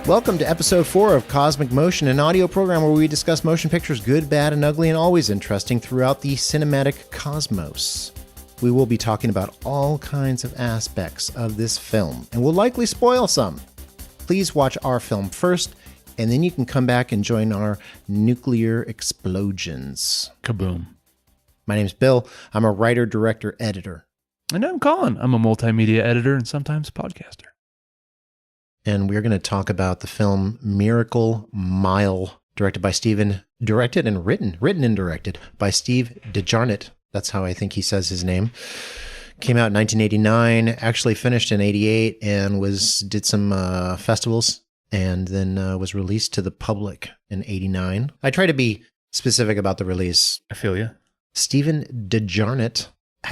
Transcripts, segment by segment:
Welcome to episode 4 of Cosmic Motion, an audio program where we discuss motion pictures, good, bad, and ugly, and always interesting throughout the cinematic cosmos. We will be talking about all kinds of aspects of this film, and we'll likely spoil some. Please watch our film first, and then you can come back and join our nuclear explosions. Kaboom. My name's Bill. I'm a writer, director, editor. And I'm Colin. I'm a multimedia editor and sometimes podcaster. And we're going to talk about the film Miracle Mile, directed and directed by Steve De Jarnatt. That's how I think he says his name. Came out in 1989, actually finished in 88, and did some festivals, and then was released to the public in 89. I try to be specific about the release. I feel you. Stephen De Jarnatt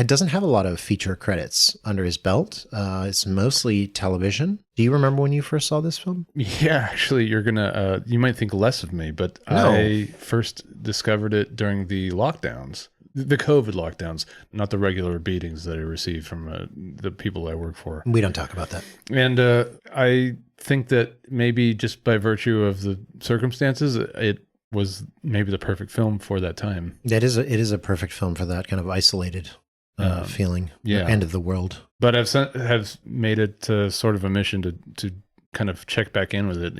doesn't have a lot of feature credits under his belt. It's mostly television. Do you remember when you first saw this film? Yeah, actually, you might think less of me, but no. I first discovered it during the lockdowns, the COVID lockdowns, not the regular beatings that I received from the people I work for. We don't talk about that. And I think that maybe just by virtue of the circumstances, it was maybe the perfect film for that time. It is a perfect film for that kind of isolated feeling, yeah. End of the world. But have made it sort of a mission to kind of check back in with it,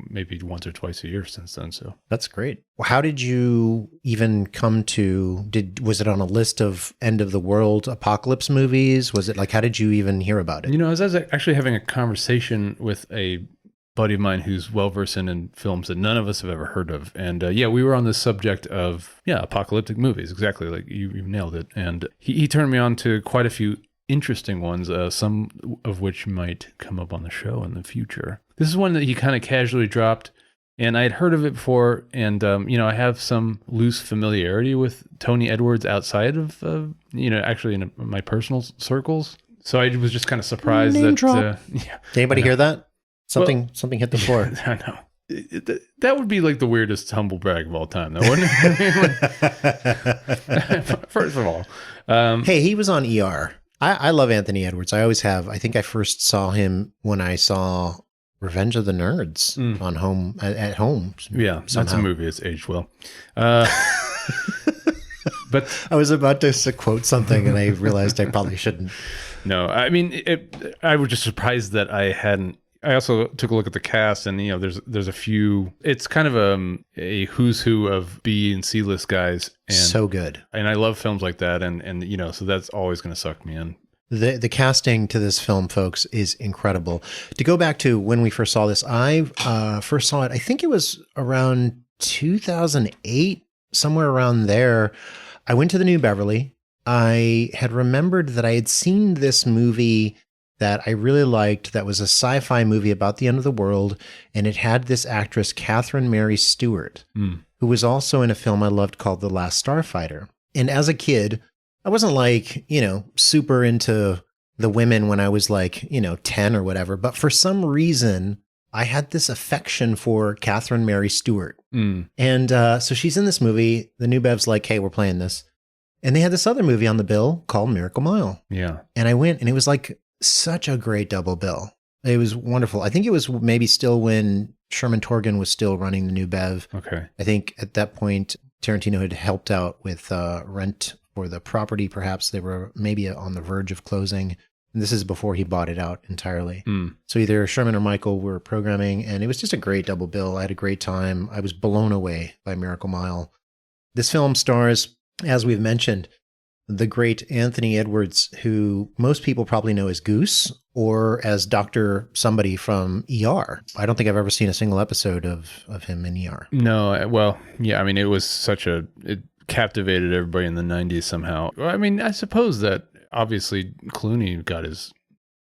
maybe once or twice a year since then. So that's great. Well, how did you even come to? Was it on a list of end of the world apocalypse movies? Was it how did you even hear about it? I was actually having a conversation with a buddy of mine who's well-versed in films that none of us have ever heard of. And we were on the subject of, apocalyptic movies, exactly, like you nailed it. And he turned me on to quite a few interesting ones, some of which might come up on the show in the future. This is one that he kind of casually dropped, and I had heard of it before, and, I have some loose familiarity with Tony Edwards outside of, actually in my personal circles. So I was just kind of surprised Name that... drop. Did anybody hear that? Something hit the floor. I know. That would be like the weirdest humble brag of all time, though, wouldn't it? First of all. Hey, he was on ER. I love Anthony Edwards. I always have. I think I first saw him when I saw Revenge of the Nerds on at home. Yeah, somehow. That's a movie. It's aged well. But I was about to quote something, and I realized I probably shouldn't. No, I mean, I was just surprised that I hadn't. I also took a look at the cast, and there's a few. It's kind of a who's who of B and C list guys. And, so good, and I love films like that, and so that's always going to suck me in. The casting to this film, folks, is incredible. To go back to when we first saw this, I first saw it. I think it was around 2008, somewhere around there. I went to the New Beverly. I had remembered that I had seen this movie that I really liked, that was a sci-fi movie about the end of the world, and it had this actress, Catherine Mary Stewart, who was also in a film I loved called The Last Starfighter. And as a kid, I wasn't super into the women when I was 10 or whatever, but for some reason, I had this affection for Catherine Mary Stewart. And so she's in this movie, the New Bev's like, hey, we're playing this. And they had this other movie on the bill called Miracle Mile. Yeah. And I went, and it was such a great double bill. It was wonderful. I think it was maybe still when Sherman Torgan was still running the New Bev. Okay. I think at that point, Tarantino had helped out with rent for the property. Perhaps they were maybe on the verge of closing. And this is before he bought it out entirely. So either Sherman or Michael were programming, and it was just a great double bill. I had a great time. I was blown away by Miracle Mile. This film stars, as we've mentioned, the great Anthony Edwards, who most people probably know as Goose or as Dr. somebody from ER. I don't think I've ever seen a single episode of him in ER. No, well, yeah, I mean, it was it captivated everybody in the 90s somehow. Well, I mean, I suppose that obviously Clooney got his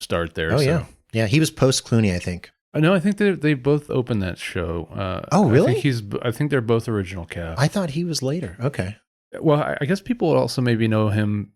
start there. Oh, so. yeah. Yeah, he was post-Clooney, I think. No, I think they both opened that show. Oh, really? I think they're both original cast. I thought he was later. Okay. Well, I guess people also maybe know him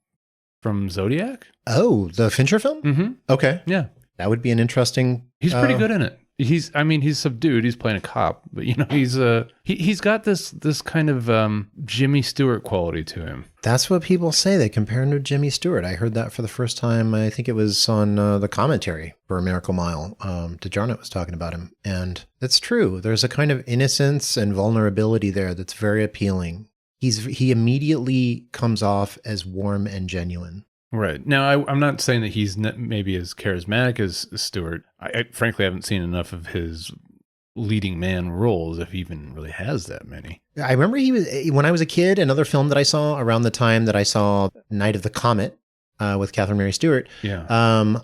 from Zodiac. Oh, the Fincher film? Mm-hmm. Okay. Yeah. That would be an interesting... He's pretty good in it. he's subdued. He's playing a cop, but he's got this kind of Jimmy Stewart quality to him. That's what people say. They compare him to Jimmy Stewart. I heard that for the first time. I think it was on the commentary for Miracle Mile. De Jarnatt was talking about him, and it's true. There's a kind of innocence and vulnerability there that's very appealing. He immediately comes off as warm and genuine. Right. Now, I'm not saying that he's maybe as charismatic as Stewart. I frankly haven't seen enough of his leading man roles, if he even really has that many. I remember when I was a kid, another film that I saw around the time that I saw Night of the Comet with Catherine Mary Stewart. Yeah.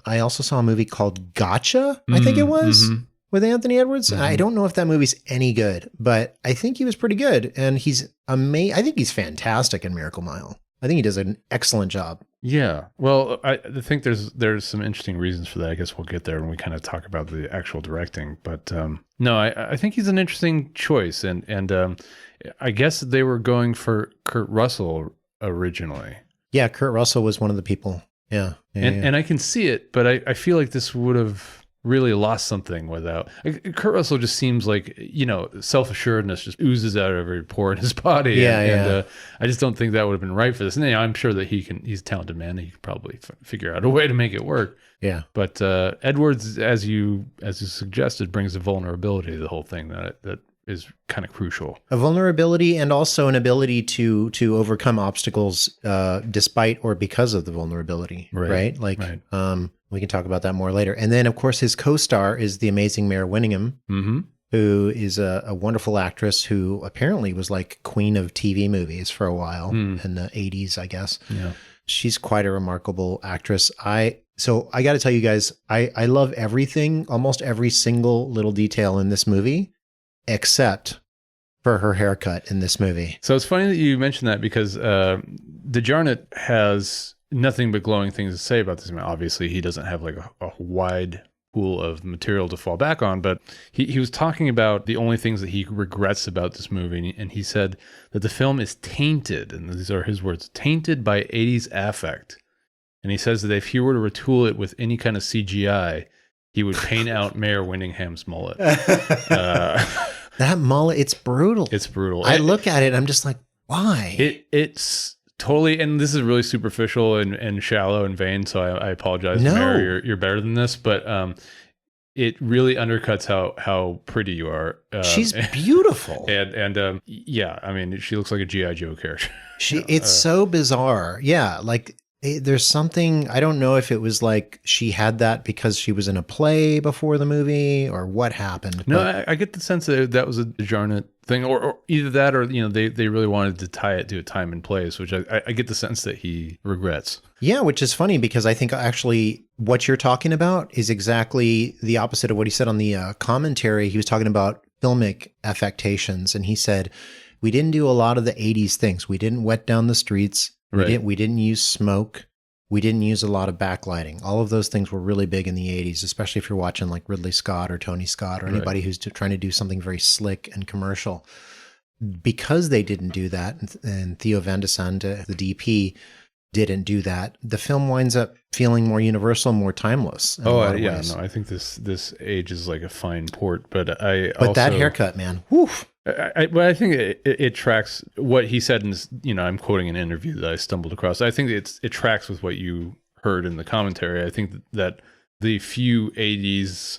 I also saw a movie called Gotcha, I think it was, with Anthony Edwards. I don't know if that movie's any good, but I think he was pretty good. And he's amazing. I think he's fantastic in Miracle Mile. I think he does an excellent job. Yeah. Well, I think there's some interesting reasons for that. I guess we'll get there when we kind of talk about the actual directing. But no, I think he's an interesting choice. And I guess they were going for Kurt Russell originally. Yeah, Kurt Russell was one of the people. Yeah. And I can see it, but I feel like this would have really lost something without. Kurt Russell just seems like, self-assuredness just oozes out of every pore in his body. And I just don't think that would have been right for this. And I'm sure that he's a talented man. He could probably figure out a way to make it work. Yeah. But Edwards, as you suggested, brings a vulnerability to the whole thing that is kind of crucial. A vulnerability and also an ability to overcome obstacles despite or because of the vulnerability, right? Like, we can talk about that more later. And then, of course, his co-star is the amazing Mare Winningham, who is a wonderful actress who apparently was like queen of TV movies for a while in the 80s, I guess. Yeah. She's quite a remarkable actress. So I got to tell you guys, I love everything, almost every single little detail in this movie, except for her haircut in this movie. So it's funny that you mentioned that because De Jarnatt has nothing but glowing things to say about this man. Obviously, he doesn't have like a wide pool of material to fall back on, but he was talking about the only things that he regrets about this movie, and he said that the film is tainted, and these are his words, tainted by 80s affect. And he says that if he were to retool it with any kind of CGI, he would paint out Mare Winningham's mullet. That mullet, it's brutal. It's brutal. I look at it, I'm just like, why? It's totally, and this is really superficial and shallow and vain, so I apologize, Mare, you're better than this, but it really undercuts how pretty you are. She's beautiful. And yeah, I mean, she looks like a G.I. Joe character. It's so bizarre. Yeah, like there's something, I don't know if it was like she had that because she was in a play before the movie or what happened. No, I get the sense that was a De Jarnatt thing, or either that or, they really wanted to tie it to a time and place, which I get the sense that he regrets. Yeah, which is funny because I think actually what you're talking about is exactly the opposite of what he said on the commentary. He was talking about filmic affectations, and he said, we didn't do a lot of the 80s things. We didn't wet down the streets. We didn't use smoke. We didn't use a lot of backlighting. All of those things were really big in the 80s, especially if you're watching like Ridley Scott or Tony Scott or anybody who's trying to do something very slick and commercial. Because they didn't do that, and Theo Van de Sande, the DP, didn't do that, the film winds up feeling more universal, more timeless. Yeah, no, I think this age is like a fine port, but that haircut, man, whew. I think it tracks what he said in this, I'm quoting an interview that I stumbled across. I think it tracks with what you heard in the commentary. I think that the few 80s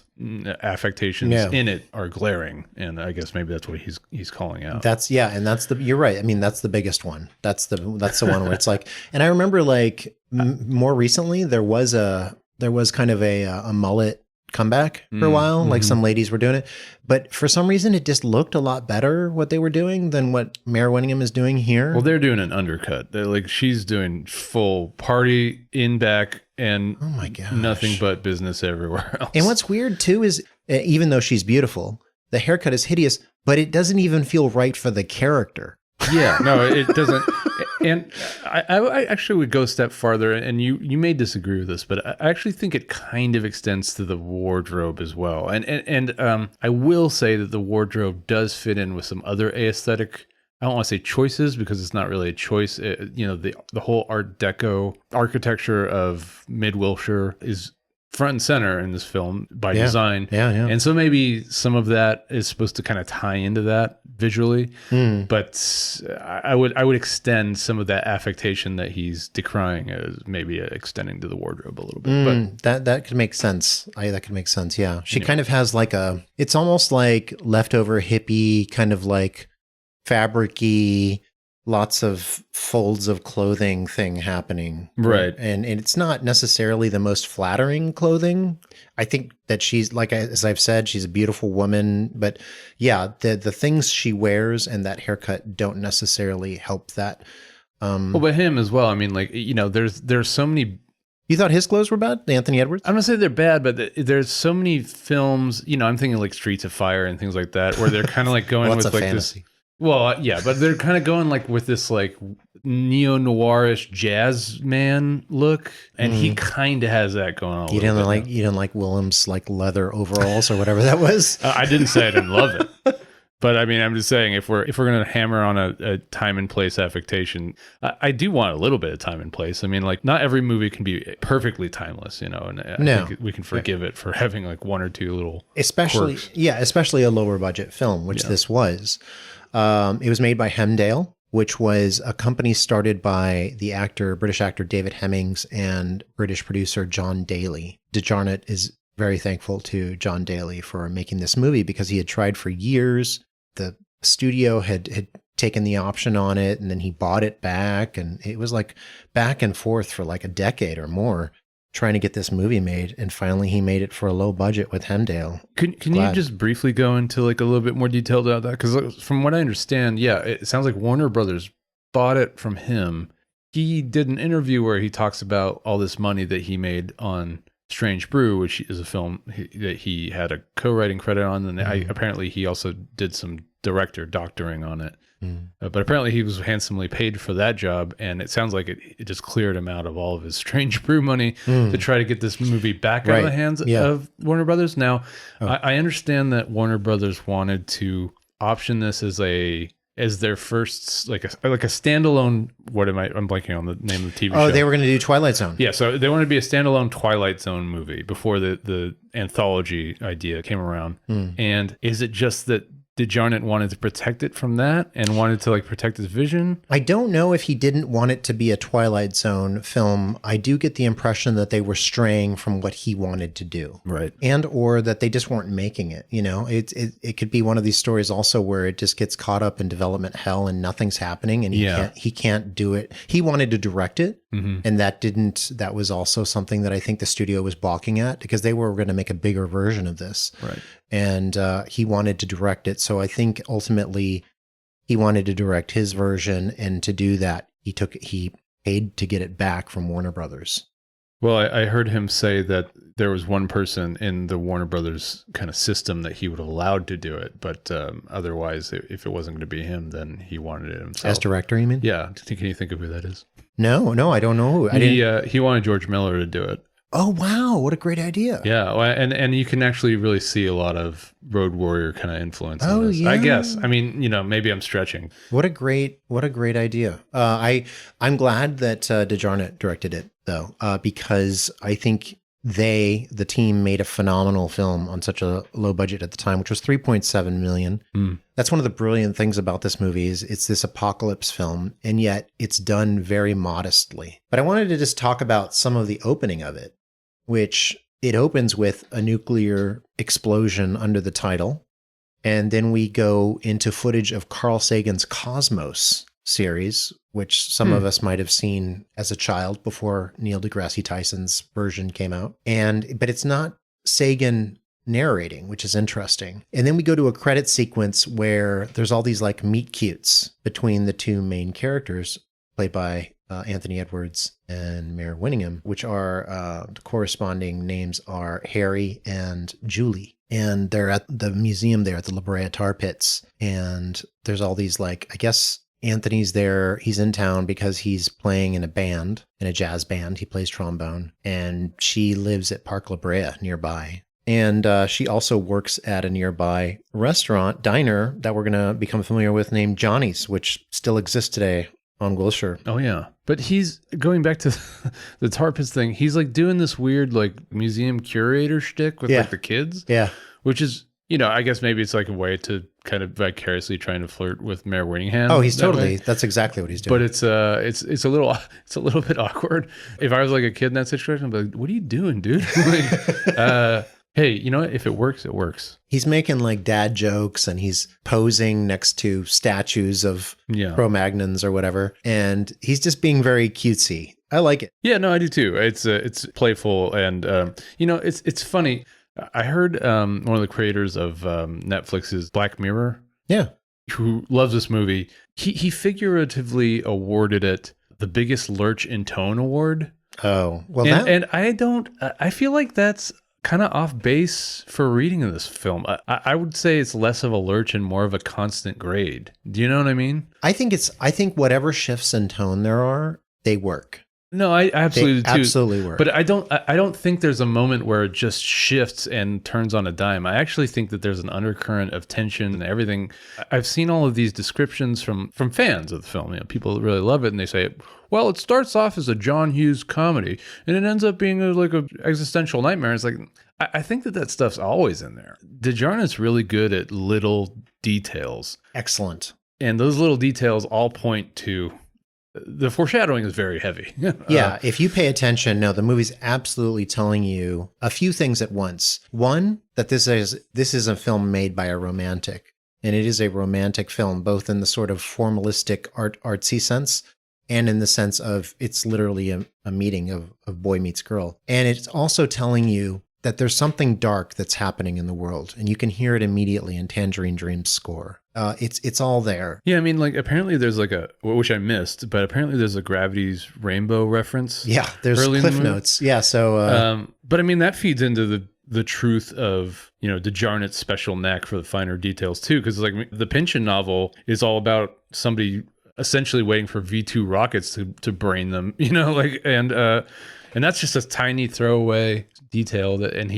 affectations in it are glaring, and I guess maybe that's what he's calling out. You're right. I mean, that's the biggest one. That's the one where it's like, and I remember like more recently there was kind of a mullet comeback for a while, like some ladies were doing it, but for some reason it just looked a lot better what they were doing than what Mare Winningham is doing here. Well, they're doing an undercut. They're like, she's doing full party in back and oh my gosh, nothing but business everywhere else. And what's weird too is even though she's beautiful, the haircut is hideous, but it doesn't even feel right for the character. Yeah, no, it doesn't. And I actually would go a step farther, and you may disagree with this, but I actually think it kind of extends to the wardrobe as well. And I will say that the wardrobe does fit in with some other aesthetic, I don't want to say choices because it's not really a choice. The whole Art Deco architecture of Mid Wilshire is front and center in this film by Yeah. design. Yeah, yeah. And so maybe some of that is supposed to kind of tie into that visually, but I would extend some of that affectation that he's decrying as maybe extending to the wardrobe a little bit. But That could make sense. That could make sense. Yeah. She kind of has like it's almost like leftover hippie, kind of like fabric-y, lots of folds of clothing thing happening. Right. And it's not necessarily the most flattering clothing. I think that she's, like, as I've said, she's a beautiful woman, but yeah, the things she wears and that haircut don't necessarily help that. Well, but him as well. I mean, like, there's so many. You thought his clothes were bad, Anthony Edwards? I'm not saying they're bad, but there's so many films, I'm thinking like Streets of Fire and things like that, where they're kind of like going Well, with that's a like fantasy. this. Well, yeah, but they're kind of going like with this like neo-noirish jazz man look, and he kind of has that going on. You didn't like Willem's like leather overalls or whatever that was. I didn't say I didn't love it, but I mean, I'm just saying if we're gonna hammer on a time and place affectation, I do want a little bit of time and place. I mean, like not every movie can be perfectly timeless, and I think we can forgive it for having like one or two little quirks. Especially a lower budget film, which this was. It was made by Hemdale, which was a company started by the British actor David Hemmings and British producer John Daly. De Jarnatt is very thankful to John Daly for making this movie because he had tried for years. The studio had taken the option on it, and then he bought it back, and it was like back and forth for like a decade or more trying to get this movie made, and finally he made it for a low budget with Hemdale. Can you just briefly go into like a little bit more detail about that? Because from what I understand, it sounds like Warner Brothers bought it from him. He did an interview where he talks about all this money that he made on Strange Brew, which is a film that he had a co-writing credit on, and apparently he also did some doctoring on it. But apparently he was handsomely paid for that job, and it sounds like it just cleared him out of all of his Strange Brew money to try to get this movie back out of the hands of Warner Brothers. Now, I understand that Warner Brothers wanted to option this as their first like a standalone. I'm blanking on the name of the TV show. Oh, they were going to do Twilight Zone. Yeah, so they wanted to be a standalone Twilight Zone movie before the anthology idea came around. And is it just that De Jarnatt wanted to protect it from that and wanted to like protect his vision? I don't know if he didn't want it to be a Twilight Zone film. I do get the impression that they were straying from what he wanted to do. Right. And or that they just weren't making it. It could be one of these stories also where it just gets caught up in development hell and nothing's happening and he can't do it. He wanted to direct it. And that was also something that I think the studio was balking at because they were going to make a bigger version of this. Right. And he wanted to direct it. So I think ultimately he wanted to direct his version, and to do that, he paid to get it back from Warner Brothers. Well, I heard him say that there was one person in the Warner Brothers kind of system that he would have allowed to do it, but otherwise, if it wasn't going to be him, then he wanted it himself. As director, you mean? Yeah. Can you think of who that is? No, I don't know who. He wanted George Miller to do it. Oh, wow. What a great idea. Yeah. Well, and you can actually really see a lot of Road Warrior kind of influence in this, yeah. I guess. I mean, maybe I'm stretching. What a great idea. I'm glad that De Jarnatt directed it, though, because I think the team made a phenomenal film on such a low budget at the time, which was $3.7 million. That's one of the brilliant things about this movie is it's this apocalypse film, and yet it's done very modestly. But I wanted to just talk about some of the opening of it, which it opens with a nuclear explosion under the title. And then we go into footage of Carl Sagan's Cosmos series, which some of us might have seen as a child before Neil deGrasse Tyson's version came out. But it's not Sagan narrating, which is interesting. And then we go to a credit sequence where there's all these like meet cutes between the two main characters played by Anthony Edwards and Mare Winningham, which are the corresponding names are Harry and Julie. And they're at the museum there at the Brea Tar Pitts. And there's all these like, I guess Anthony's there. He's in town because he's playing in a jazz band. He plays trombone. And she lives at Park La Brea nearby. And she also works at a nearby diner that we're going to become familiar with named Johnny's, which still exists today on Wilshire. Oh yeah. But he's going back to the Tar Pits thing. He's like doing this weird like museum curator shtick with like the kids. Yeah. Which is, you know, I guess maybe it's like a way to kind of vicariously trying to flirt with Mare Winningham. Oh, that's exactly what he's doing. But it's a little bit awkward. If I was like a kid in that situation, I'd be like, what are you doing, dude? Like, hey, you know what? If it works, it works. He's making like dad jokes and he's posing next to statues of Cro-Magnons or whatever. And he's just being very cutesy. I like it. Yeah, no, I do too. It's playful and, you know, it's funny. I heard one of the creators of Netflix's Black Mirror. Yeah. Who loves this movie. He figuratively awarded it the biggest lurch in tone award. Oh, well, and I feel like that's kind of off base for reading of this film. I would say it's less of a lurch and more of a constant grade. Do you know what I mean? I think whatever shifts in tone there are, they work. No, I absolutely they absolutely work. But I don't think there's a moment where it just shifts and turns on a dime. I actually think that there's an undercurrent of tension and everything. I've seen all of these descriptions from fans of the film. You know, people really love it and they say, well, it starts off as a John Hughes comedy and it ends up being like a existential nightmare. It's like, I think that stuff's always in there. De Jarnatt's really good at little details. Excellent. And those little details all point to the foreshadowing is very heavy. Yeah, if you pay attention, no, the movie's absolutely telling you a few things at once. One, that this is a film made by a romantic, and it is a romantic film, both in the sort of formalistic artsy sense and in the sense of it's literally a meeting of boy meets girl. And it's also telling you that there's something dark that's happening in the world, and you can hear it immediately in Tangerine Dream's score. It's all there. Yeah, I mean, like apparently there's like which I missed, but apparently there's a Gravity's Rainbow reference. Yeah, there's cliff notes. Yeah, so. But I mean that feeds into the truth of, you know, De Jarnatt's special knack for the finer details too, because like the Pynchon novel is all about somebody essentially waiting for V2 rockets to brain them, you know, like and that's just a tiny throwaway detail and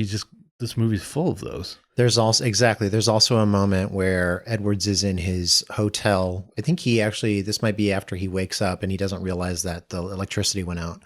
this movie's full of those. There's also a moment where Edwards is in his hotel. I think this might be after he wakes up and he doesn't realize that the electricity went out.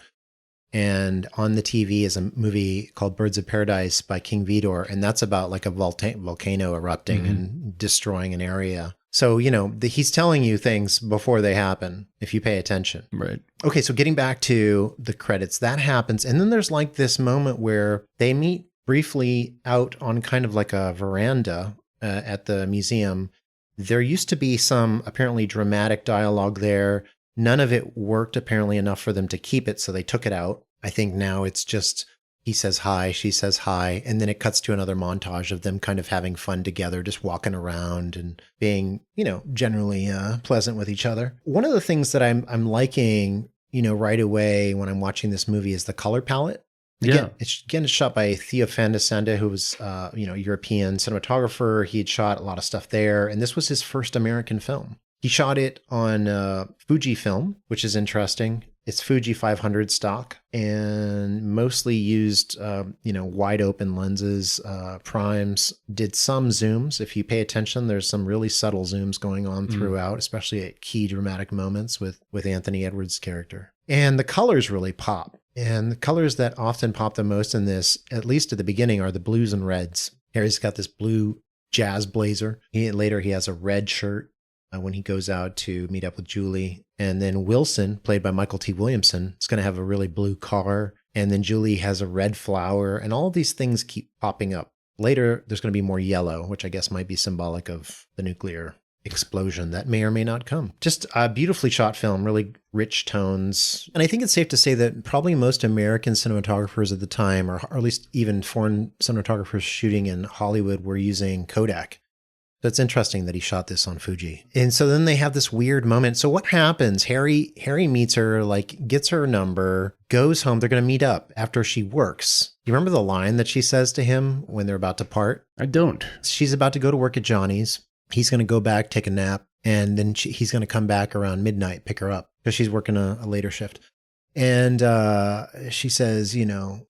And on the TV is a movie called Birds of Paradise by King Vidor. And that's about like a volcano erupting and destroying an area. So, you know, he's telling you things before they happen, if you pay attention. Right. Okay, so getting back to the credits, that happens. And then there's like this moment where they meet briefly out on kind of like a veranda at the museum. There used to be some apparently dramatic dialogue there. None of it worked apparently enough for them to keep it, so they took it out. I think now it's just he says hi, she says hi, and then it cuts to another montage of them kind of having fun together, just walking around and being, you know, generally pleasant with each other. One of the things that I'm liking, you know, right away when I'm watching this movie is the color palette. Again, it's shot by Theo van de Sande, who was, European cinematographer. He had shot a lot of stuff there, and this was his first American film. He shot it on Fujifilm, which is interesting. It's Fuji 500 stock and mostly used, wide open lenses, primes, did some zooms. If you pay attention, there's some really subtle zooms going on throughout, especially at key dramatic moments with Anthony Edwards' character. And the colors really pop. And the colors that often pop the most in this, at least at the beginning, are the blues and reds. Harry's got this blue jazz blazer. Later he has a red shirt when he goes out to meet up with Julie. And then Wilson, played by Michael T. Williamson, is going to have a really blue car. And then Julie has a red flower. And all of these things keep popping up. Later, there's going to be more yellow, which I guess might be symbolic of the nuclear explosion that may or may not come. Just a beautifully shot film, really rich tones. And I think it's safe to say that probably most American cinematographers at the time, or at least even foreign cinematographers shooting in Hollywood, were using Kodak. So it's interesting that he shot this on Fuji. And so then they have this weird moment. So what happens? Harry meets her, like gets her number, goes home. They're going to meet up after she works. You remember the line that she says to him when they're about to part? I don't. She's about to go to work at Johnny's. He's going to go back, take a nap, and then he's going to come back around midnight, pick her up because she's working a later shift. And she says, you know,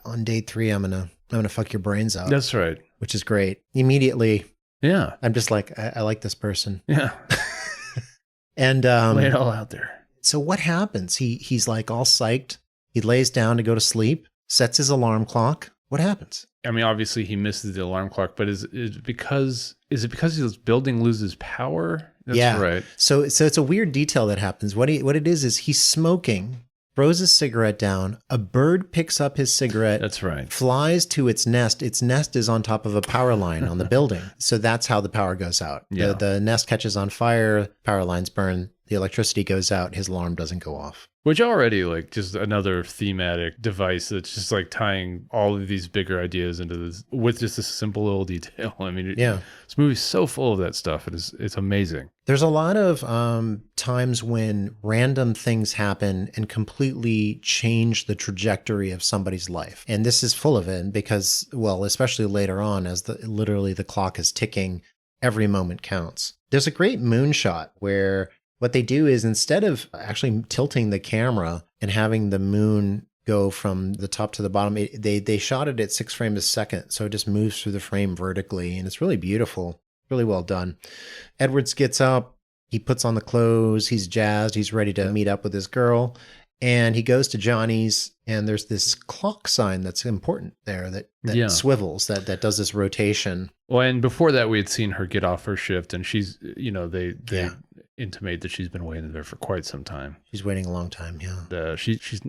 on day 3, I'm gonna fuck your brains out. That's right. Which is great. Immediately. Yeah. I'm just like, I like this person. Yeah. And lay it all out there. So what happens? He's like all psyched. He lays down to go to sleep, sets his alarm clock. What happens? I mean, obviously he misses the alarm clock, but is it because his building loses power? That's right. So it's a weird detail that happens. What it is he's smoking, throws his cigarette down. A bird picks up his cigarette. That's right. Flies to its nest. Its nest is on top of a power line on the building. So that's how the power goes out. Yeah. The nest catches on fire, power lines burn, the electricity goes out, his alarm doesn't go off. Which already, like, just another thematic device that's just like tying all of these bigger ideas into this with just a simple little detail. I mean, this movie's so full of that stuff. It's amazing. There's a lot of times when random things happen and completely change the trajectory of somebody's life. And this is full of it because, well, especially later on, as literally the clock is ticking, every moment counts. There's a great moonshot where what they do is instead of actually tilting the camera and having the moon go from the top to the bottom, they shot it at 6 frames a second. So it just moves through the frame vertically. And it's really beautiful, really well done. Edwards gets up, he puts on the clothes, he's jazzed, he's ready to meet up with his girl. And he goes to Johnny's, and there's this clock sign that's important there that swivels, that does this rotation. Well, and before that, we had seen her get off her shift, and she's, they intimate that she's been waiting there for quite some time. She's waiting a long time, yeah. She's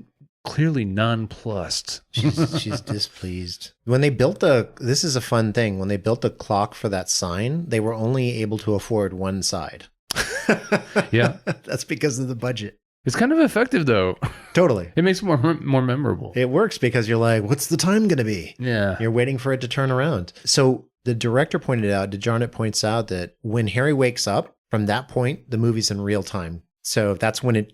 clearly nonplussed. She's displeased. When they built this is a fun thing. When they built the clock for that sign, they were only able to afford one side. Yeah. That's because of the budget. It's kind of effective, though. Totally. It makes it more memorable. It works because you're like, what's the time going to be? Yeah. You're waiting for it to turn around. So the director pointed out, De Jarnatt points out that when Harry wakes up, from that point, the movie's in real time. So that's when it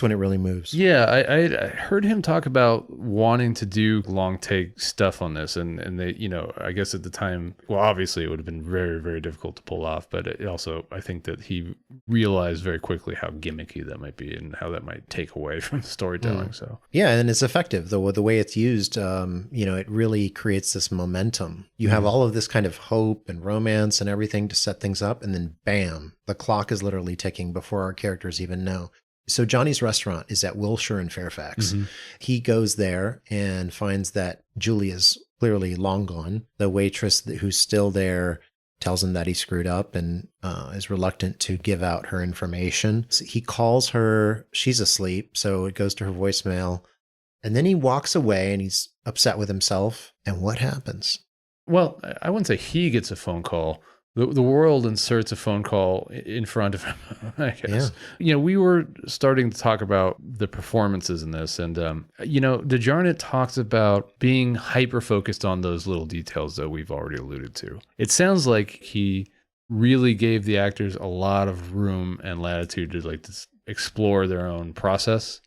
really moves. Yeah, I heard him talk about wanting to do long take stuff on this, and they, I guess at the time, well, obviously it would have been very, very difficult to pull off, but it also, I think that he realized very quickly how gimmicky that might be and how that might take away from the storytelling. So yeah, and it's effective. The way it's used, it really creates this momentum. You have all of this kind of hope and romance and everything to set things up, and then bam, the clock is literally ticking before our characters even know. So Johnny's restaurant is at Wilshire in Fairfax. Mm-hmm. He goes there and finds that Julia's clearly long gone. The waitress who's still there tells him that he screwed up and is reluctant to give out her information. So he calls her. She's asleep, so it goes to her voicemail. And then he walks away and he's upset with himself. And what happens? Well, I wouldn't say he gets a phone call. The world inserts a phone call in front of him, I guess. Yeah. We were starting to talk about the performances in this. And, De Jarnatt talks about being hyper-focused on those little details that we've already alluded to. It sounds like he really gave the actors a lot of room and latitude to explore their own process.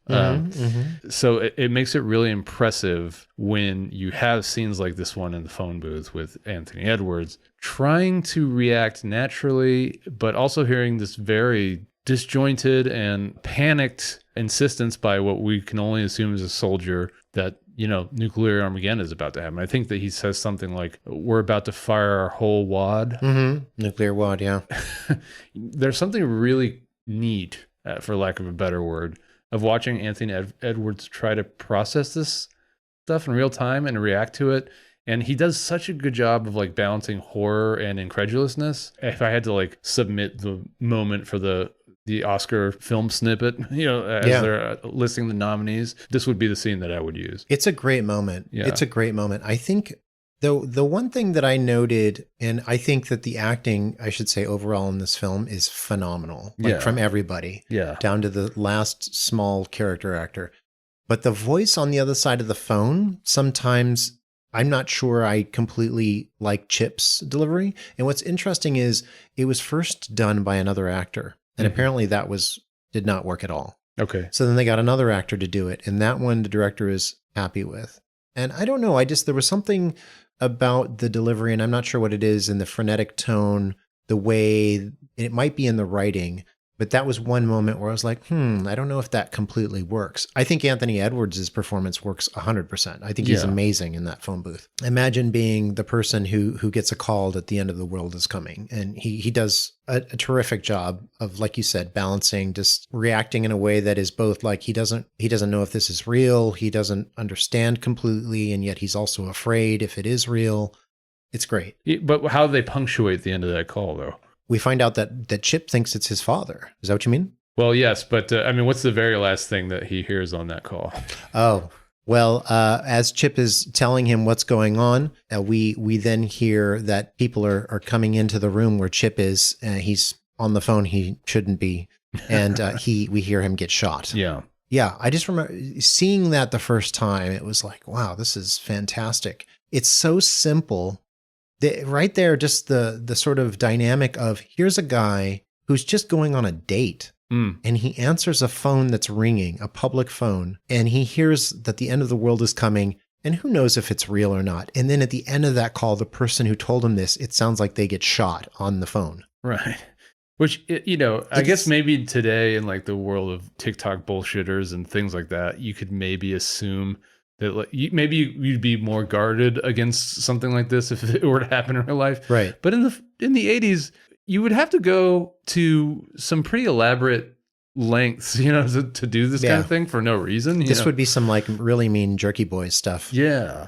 So it makes it really impressive when you have scenes like this one in the phone booth with Anthony Edwards trying to react naturally, but also hearing this very disjointed and panicked insistence by what we can only assume is a soldier that, nuclear Armageddon is about to happen. I think that he says something like, we're about to fire our whole wad. Nuclear wad, yeah. There's something really neat, for lack of a better word, of watching Anthony Edwards try to process this stuff in real time and react to it. And he does such a good job of balancing horror and incredulousness. If I had to submit the moment for the Oscar film snippet, as they're listing the nominees, this would be the scene that I would use. It's a great moment. Yeah. It's a great moment. I think the one thing that I noted, and I think that the acting, I should say overall in this film, is phenomenal. From everybody. Yeah. Down to the last small character actor. But the voice on the other side of the phone, sometimes I'm not sure I completely like Chip's delivery. And what's interesting is it was first done by another actor. And apparently that did not work at all. Okay. So then they got another actor to do it. And that one the director is happy with. And I don't know, there was something about the delivery, and I'm not sure what it is, in the frenetic tone, the way it might be in the writing, But that was one moment where I was like, I don't know if that completely works. I think Anthony Edwards' performance works 100%. I think he's amazing in that phone booth. Imagine being the person who gets a call that the end of the world is coming. And he does a terrific job of, like you said, balancing, just reacting in a way that is both like he doesn't know if this is real. He doesn't understand completely. And yet he's also afraid if it is real. It's great. But how do they punctuate the end of that call, though? We find out that Chip thinks it's his father. Is that what you mean? Well, yes, but I mean, what's the very last thing that he hears on that call? Oh, well, as Chip is telling him what's going on, we then hear that people are coming into the room where Chip is. He's on the phone. He shouldn't be, and we hear him get shot. Yeah. Yeah, I just remember seeing that the first time. It was like, wow, this is fantastic. It's so simple. Right there, just the sort of dynamic of here's a guy who's just going on a date and he answers a phone that's ringing, a public phone, and he hears that the end of the world is coming, and who knows if it's real or not. And then at the end of that call, the person who told him this, it sounds like they get shot on the phone. Right. Which, I guess maybe today in like the world of TikTok bullshitters and things like that, you could maybe assume that maybe you'd be more guarded against something like this if it were to happen in real life. Right. But in the 80s, you would have to go to some pretty elaborate lengths, to do this kind of thing for no reason. This would be some like really mean Jerky Boys stuff. Yeah.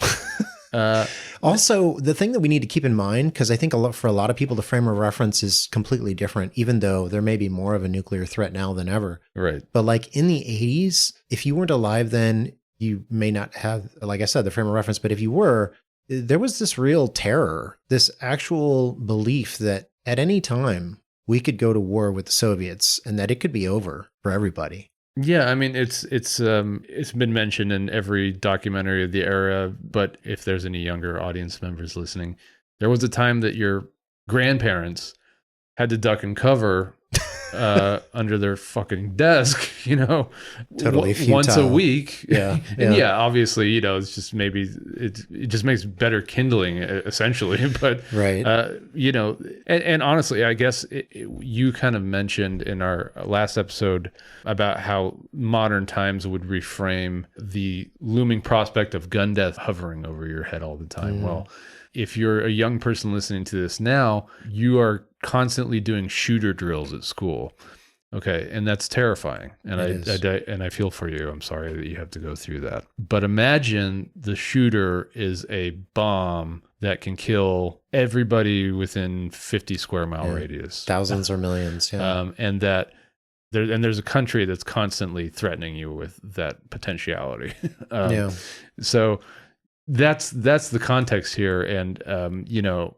Also, the thing that we need to keep in mind, because I think for a lot of people, the frame of reference is completely different, even though there may be more of a nuclear threat now than ever. Right. But like in the 80s, if you weren't alive then, you may not have, like I said, the frame of reference, but if you were, there was this real terror, this actual belief that at any time we could go to war with the Soviets and that it could be over for everybody. Yeah, I mean, it's been mentioned in every documentary of the era, but if there's any younger audience members listening, there was a time that your grandparents had to duck and cover under their fucking desk, totally futile. Once a week. Yeah. And obviously, it's just maybe it just makes better kindling essentially. But, right. And honestly, I guess you kind of mentioned in our last episode about how modern times would reframe the looming prospect of gun death hovering over your head all the time. Well, if you're a young person listening to this now, you are constantly doing shooter drills at school. Okay. And that's terrifying. And I feel for you. I'm sorry that you have to go through that. But imagine the shooter is a bomb that can kill everybody within 50 square mile radius. Thousands or millions. Yeah. And that there's a country that's constantly threatening you with that potentiality. So that's the context here. And,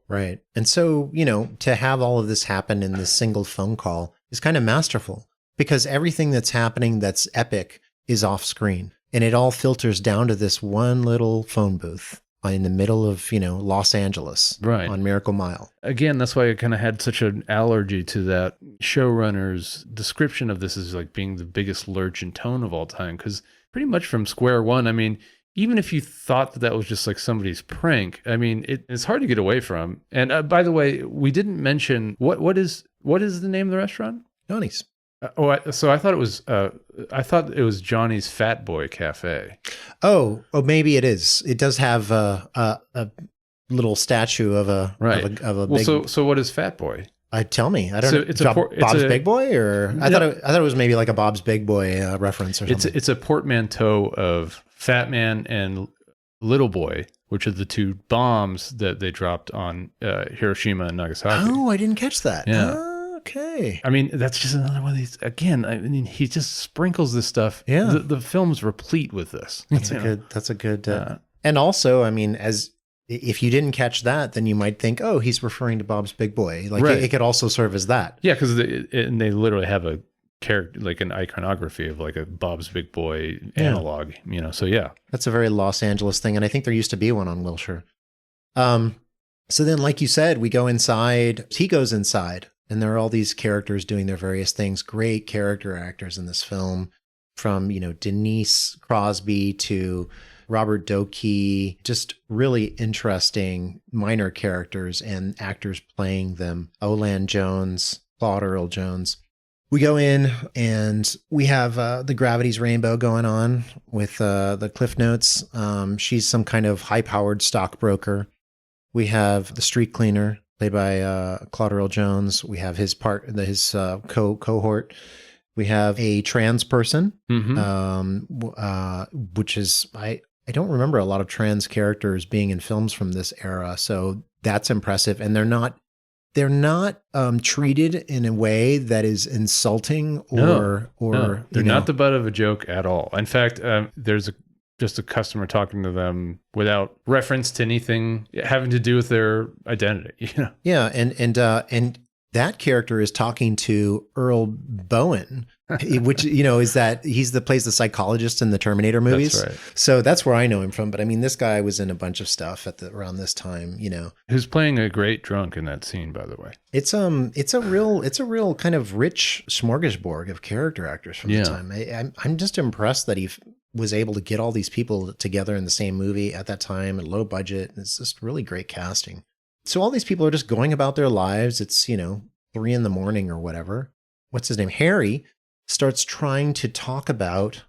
right. And so, to have all of this happen in this single phone call is kind of masterful because everything that's happening that's epic is off screen and it all filters down to this one little phone booth in the middle of, Los Angeles, right, on Miracle Mile. Again, that's why I kind of had such an allergy to that showrunner's description of this as like being the biggest lurch in tone of all time. Because pretty much from square one, I mean, even if you thought that was just like somebody's prank, I mean, it's hard to get away from. And by the way, we didn't mention what is the name of the restaurant? Johnny's. So I thought it was Johnny's Fat Boy Cafe. Oh, maybe it is. It does have a little statue of a right. of a well, big. So what is Fat Boy? Tell me. I don't know. It's Bob's Big Boy, or I thought it was maybe like a Bob's Big Boy reference or something. It's a portmanteau of Fat Man and Little Boy, which are the two bombs that they dropped on Hiroshima and Nagasaki. Oh, I didn't catch that. Yeah. Okay. I mean, that's just another one of these. Again, I mean, he just sprinkles this stuff. Yeah. The film's replete with this. That's a good. And also, I mean, if you didn't catch that, then you might think, oh, he's referring to Bob's Big Boy. Like it could also serve as that. Yeah, because they literally have a character, like an iconography of like a Bob's Big Boy analog. So yeah, that's a very Los Angeles thing, and I think there used to be one on Wilshire. So then, like you said, we go inside. He goes inside. And there are all these characters doing their various things. Great character actors in this film, from, Denise Crosby to Robert Doakey, just really interesting minor characters and actors playing them. Olan Jones, Claude Earl Jones. We go in and we have the Gravity's Rainbow going on with the Cliff Notes. She's some kind of high-powered stockbroker. We have the street cleaner, played by Claude Earl Jones. We have his cohort. We have a trans person, which is I don't remember a lot of trans characters being in films from this era, so that's impressive. And they're not treated in a way that is insulting or they're not the butt of a joke at all. In fact, there's just a customer talking to them without reference to anything having to do with their identity. You know? Yeah, and that character is talking to Earl Bowen, which is that plays the psychologist in the Terminator movies. That's right. So that's where I know him from. But I mean, this guy was in a bunch of stuff around this time. Who's playing a great drunk in that scene, by the way. It's a real kind of rich smorgasbord of character actors from the time. I'm just impressed that he was able to get all these people together in the same movie at that time at low budget. It's just really great casting. So all these people are just going about their lives. It's, 3 a.m. or whatever. What's his name? Harry starts trying to talk about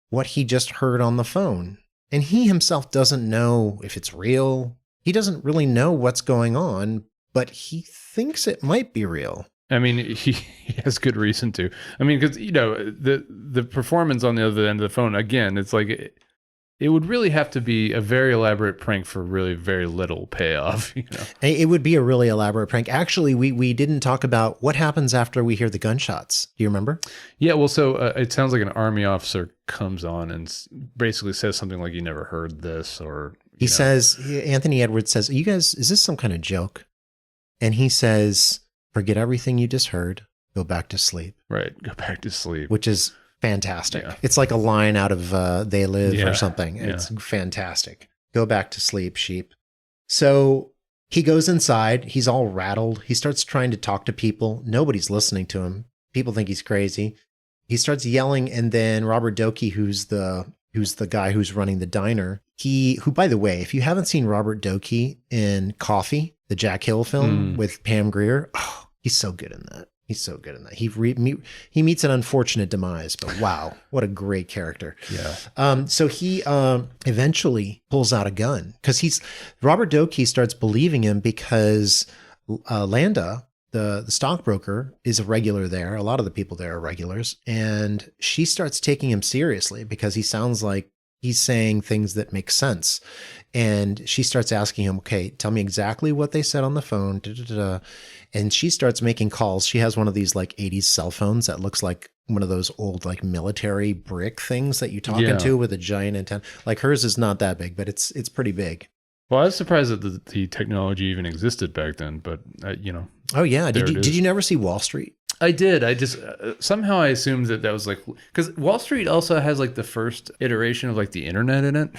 what he just heard on the phone. And he himself doesn't know if it's real. He doesn't really know what's going on, but he thinks it might be real. I mean, he has good reason to. I mean, because, the performance on the other end of the phone, again, it's like... It would really have to be a very elaborate prank for really very little payoff. It would be a really elaborate prank. Actually, we didn't talk about what happens after we hear the gunshots. Do you remember? Yeah, well, so it sounds like an army officer comes on and basically says something like, "You never heard this," or he says, Anthony Edwards says, "You guys, is this some kind of joke?" And he says, "Forget everything you just heard. Go back to sleep." Right, go back to sleep. Which is fantastic. Yeah. It's like a line out of They Live or something. Yeah. It's fantastic. Go back to sleep, sheep. So he goes inside. He's all rattled. He starts trying to talk to people. Nobody's listening to him. People think he's crazy. He starts yelling, and then Robert Doakey, who's the guy who's running the diner, who, by the way, if you haven't seen Robert Doakey in Coffee, the Jack Hill film with Pam Grier, he's so good in that. He's so good in that. He meets an unfortunate demise, but wow, what a great character. Yeah. So he eventually pulls out a gun because Robert Doakey starts believing him because Landa, the stockbroker, is a regular there. A lot of the people there are regulars, and she starts taking him seriously because he sounds like he's saying things that make sense. And she starts asking him, "Okay, tell me exactly what they said on the phone." And she starts making calls. She has one of these like 80s cell phones that looks like one of those old like military brick things that you talk into with a giant antenna. Like hers is not that big, but it's pretty big. Well, I was surprised that the technology even existed back then, but Oh yeah, did you never see Wall Street? I did. I just somehow I assumed that was like, because Wall Street also has like the first iteration of like the internet in it.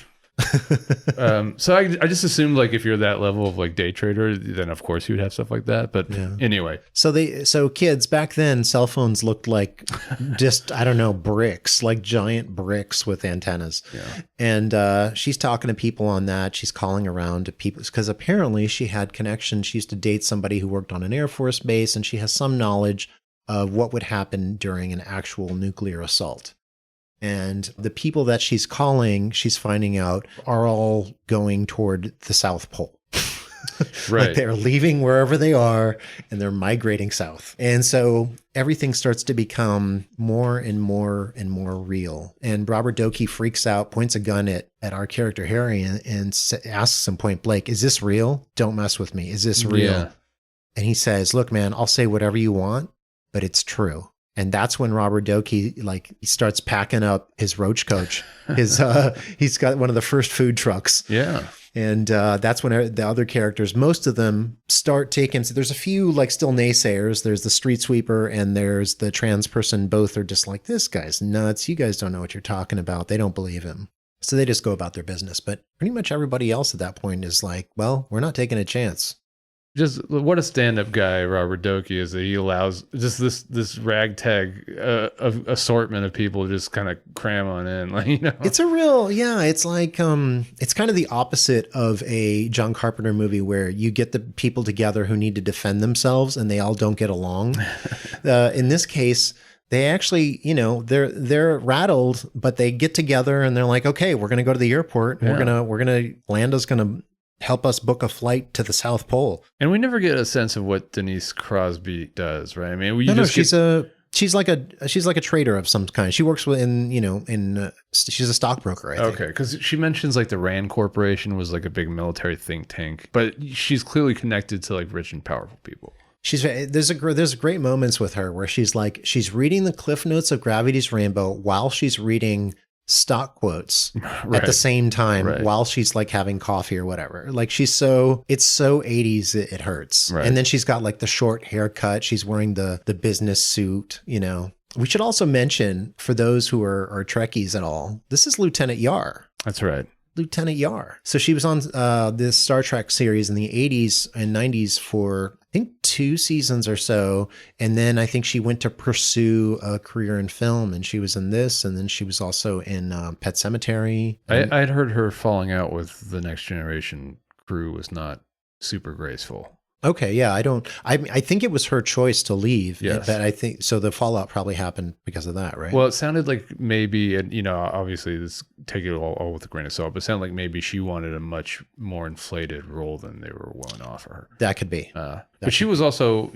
So I just assumed like if you're that level of like day trader, then of course you would have stuff like that. But anyway, so kids back then, cell phones looked like just I don't know, bricks, like giant bricks with antennas. Yeah. And she's talking to people on that. She's calling around to people because apparently she had connections. She used to date somebody who worked on an Air Force base, and she has some knowledge of what would happen during an actual nuclear assault. And the people that she's calling, she's finding out, are all going toward the South Pole. Right. Like they're leaving wherever they are and they're migrating south. And so everything starts to become more and more and more real. And Robert Doakey freaks out, points a gun at our character Harry and asks him point blank, "Is this real? Don't mess with me. Is this real?" Yeah. And he says, "Look, man, I'll say whatever you want, but it's true." And that's when Robert Doakey, he starts packing up his roach coach. He's got one of the first food trucks. Yeah. And that's when the other characters, most of them start taking, so there's a few still naysayers. There's the street sweeper and there's the trans person. Both are just like, "This guy's nuts. You guys don't know what you're talking about." They don't believe him. So they just go about their business. But pretty much everybody else at that point is like, well, we're not taking a chance. Just what a stand-up guy Robert Doakey is, that he allows just this ragtag of assortment of people to just kind of cram on in, It's a real, it's like it's kind of the opposite of a John Carpenter movie where you get the people together who need to defend themselves and they all don't get along. In this case, They actually, they're rattled, but they get together and they're like, okay, we're going to go to the airport. And Yeah. Landa's going to help us book a flight to the South Pole. And we never get a sense of what Denise Crosby does, right? I mean, she's like a trader of some kind. She works she's a stockbroker, I think. Okay, because she mentions like the Rand Corporation was like a big military think tank, but she's clearly connected to like rich and powerful people. There's great moments with her where she's reading the Cliff Notes of Gravity's Rainbow while she's reading stock quotes at the same time while she's like having coffee or whatever. Like it's so 80s it hurts. Right. And then she's got like the short haircut. She's wearing the business suit, We should also mention, for those who are Trekkies at all, this is Lieutenant Yar. That's right. Lieutenant Yar. So she was on this Star Trek series in the 80s and 90s for, I think, 2 seasons or so. And then I think she went to pursue a career in film, and she was in this. And then she was also in Pet Sematary. I'd heard her falling out with the Next Generation crew was not super graceful. Okay, yeah, I think it was her choice to leave. Yes. But I think, so the fallout probably happened because of that, right? Well, it sounded like maybe, and obviously this, take it all with a grain of salt, but it sounded like maybe she wanted a much more inflated role than they were willing to offer her. That could be. But she was also,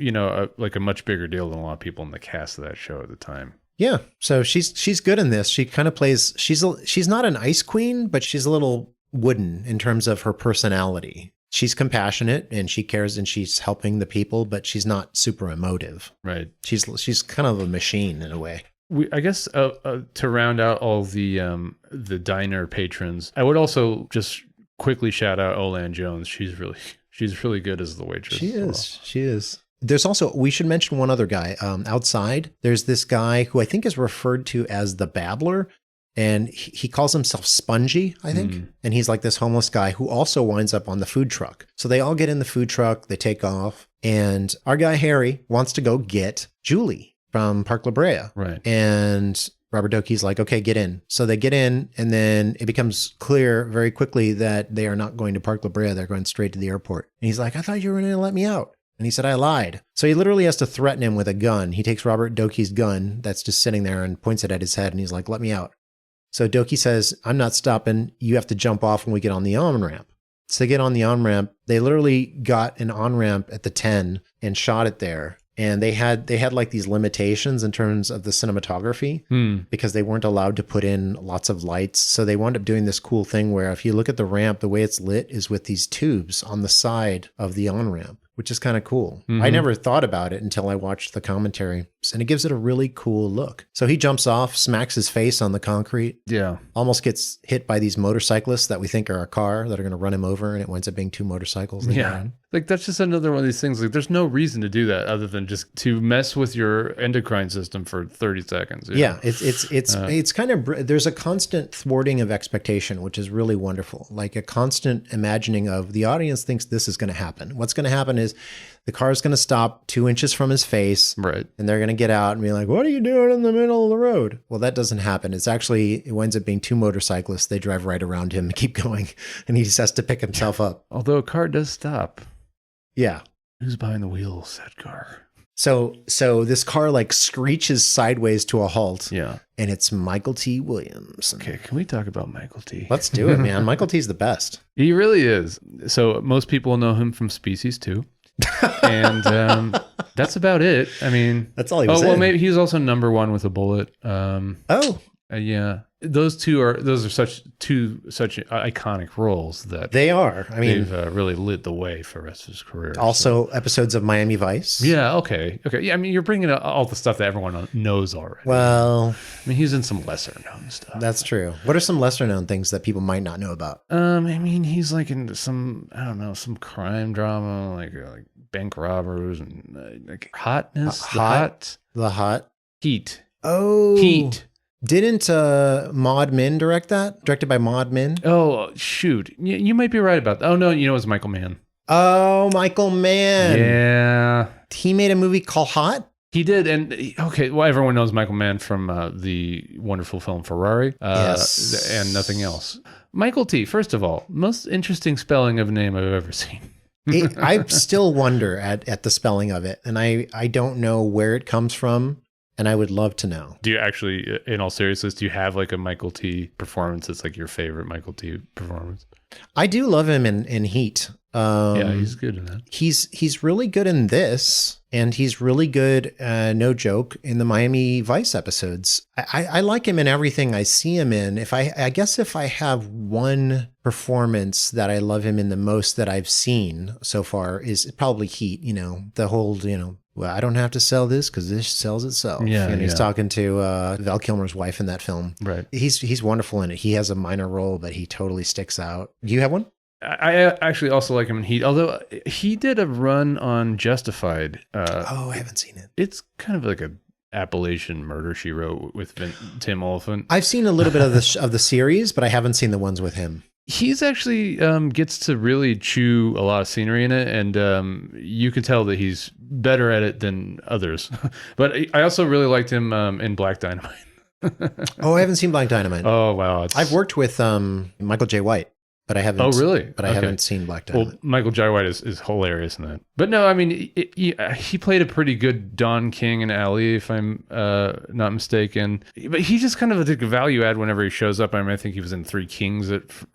like a much bigger deal than a lot of people in the cast of that show at the time. Yeah, so she's good in this. She kind of plays, she's not an ice queen, but she's a little wooden in terms of her personality. She's compassionate and she cares and she's helping the people, but she's not super emotive. Right. She's kind of a machine in a way. I guess to round out all the diner patrons, I would also just quickly shout out Olan Jones. She's really good as the waitress. She is. There's also, we should mention one other guy. Outside, there's this guy who I think is referred to as the Babbler. And he calls himself Spongy, I think. And he's like this homeless guy who also winds up on the food truck. So they all get in the food truck, they take off. And our guy, Harry, wants to go get Julie from Park La Brea. Right. And Robert Doakey's like, okay, get in. So they get in, and then it becomes clear very quickly that they are not going to Park La Brea. They're going straight to the airport. And he's like, I thought you were going to let me out. And he said, I lied. So he literally has to threaten him with a gun. He takes Robert Doakey's gun that's just sitting there and points it at his head. And he's like, let me out. So Doakey says, I'm not stopping. You have to jump off when we get on the on-ramp. So they get on the on-ramp. They literally got an on-ramp at the 10 and shot it there. And they had like these limitations in terms of the cinematography because they weren't allowed to put in lots of lights. So they wound up doing this cool thing where if you look at the ramp, the way it's lit is with these tubes on the side of the on-ramp, which is kind of cool. I never thought about it until I watched the commentary, and it gives it a really cool look. So he jumps off, smacks his face on the concrete. Yeah. Almost gets hit by these motorcyclists that we think are a car that are going to run him over, and it winds up being 2 motorcycles. Yeah. Like that's just another one of these things. Like there's no reason to do that other than just to mess with your endocrine system for 30 seconds. Yeah. It's kind of, there's a constant thwarting of expectation, which is really wonderful. Like a constant imagining of the audience thinks this is going to happen. What's going to happen is the car is going to stop 2 inches from his face. Right. And they're going to get out and be like, what are you doing in the middle of the road? Well, that doesn't happen. It winds up being 2 motorcyclists. They drive right around him and keep going. And he just has to pick himself up. Although a car does stop. Yeah. Who's behind the wheel, said car? So this car like screeches sideways to a halt. Yeah. And it's Michael T. Williams. Okay, can we talk about Michael T? Let's do it, man. Michael T's the best. He really is. So most people know him from Species 2. And that's about it. I mean, that's all he was in. Well, maybe he's also number 1 with a bullet. Yeah. Those are such iconic roles that they are. I mean, they've really lit the way for the rest of his career. Also, episodes of Miami Vice. Yeah. Okay. Yeah. I mean, you're bringing all the stuff that everyone knows already. Well, I mean, he's in some lesser known stuff. That's true. What are some lesser known things that people might not know about? I mean, he's like in some crime drama, like bank robbers and like hotness. The Hot. Heat. Oh, Heat. Didn't Maud Min direct that? Directed by Maud Min? Oh, shoot. You might be right about that. Oh, no, it was Michael Mann. Oh, Michael Mann. Yeah. He made a movie called Hot? He did. And, okay, well, everyone knows Michael Mann from the wonderful film Ferrari. Yes. And nothing else. Michael T., first of all, most interesting spelling of a name I've ever seen. I still wonder at the spelling of it. And I don't know where it comes from. And I would love to know. Do you actually, in all seriousness, do you have like a Michael T performance that's like your favorite Michael T performance? I do love him in Heat. Yeah, he's good in that. He's really good in this, and he's really good, no joke, in the Miami Vice episodes. I like him in everything I see him in. I guess if I have one performance that I love him in the most that I've seen so far is probably Heat. You know, the whole, you know, well, I don't have to sell this because this sells itself. Yeah, and he's talking to Val Kilmer's wife in that film. Right. He's wonderful in it. He has a minor role, but he totally sticks out. Do you have one? I actually also like him in Heat, although he did a run on Justified. I haven't seen it. It's kind of like a Appalachian Murder, She Wrote with Tim Oliphant. I've seen a little bit of the series, but I haven't seen the ones with him. He's actually gets to really chew a lot of scenery in it, and you can tell that he's better at it than others. But I also really liked him in Black Dynamite. I haven't seen Black Dynamite. Oh, wow. I've worked with Michael J. White. But I haven't. Oh, really? But I haven't seen Black Dynamite. Well, Michael J. White is hilarious in that. But no, I mean, he played a pretty good Don King in Ali, if I'm not mistaken. But he just kind of a value add whenever he shows up. I mean, I think he was in Three Kings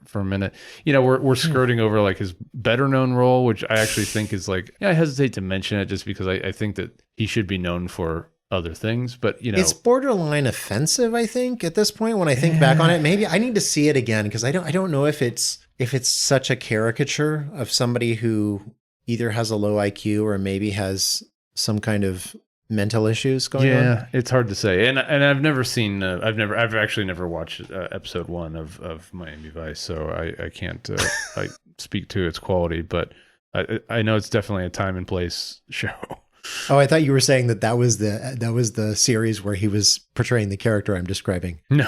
for a minute. You know, we're skirting over like his better known role, which I actually think is like, I hesitate to mention it just because I think that he should be known for other things, but you know, it's borderline offensive, I think, at this point when I think back on it. Maybe I need to see it again because I don't know if it's such a caricature of somebody who either has a low IQ or maybe has some kind of mental issues going on. Yeah, it's hard to say. And I've never seen I've actually never watched episode 1 of Miami Vice, so I can't I speak to its quality, but I know it's definitely a time and place show. Oh, I thought you were saying that was the series where he was portraying the character I'm describing. No.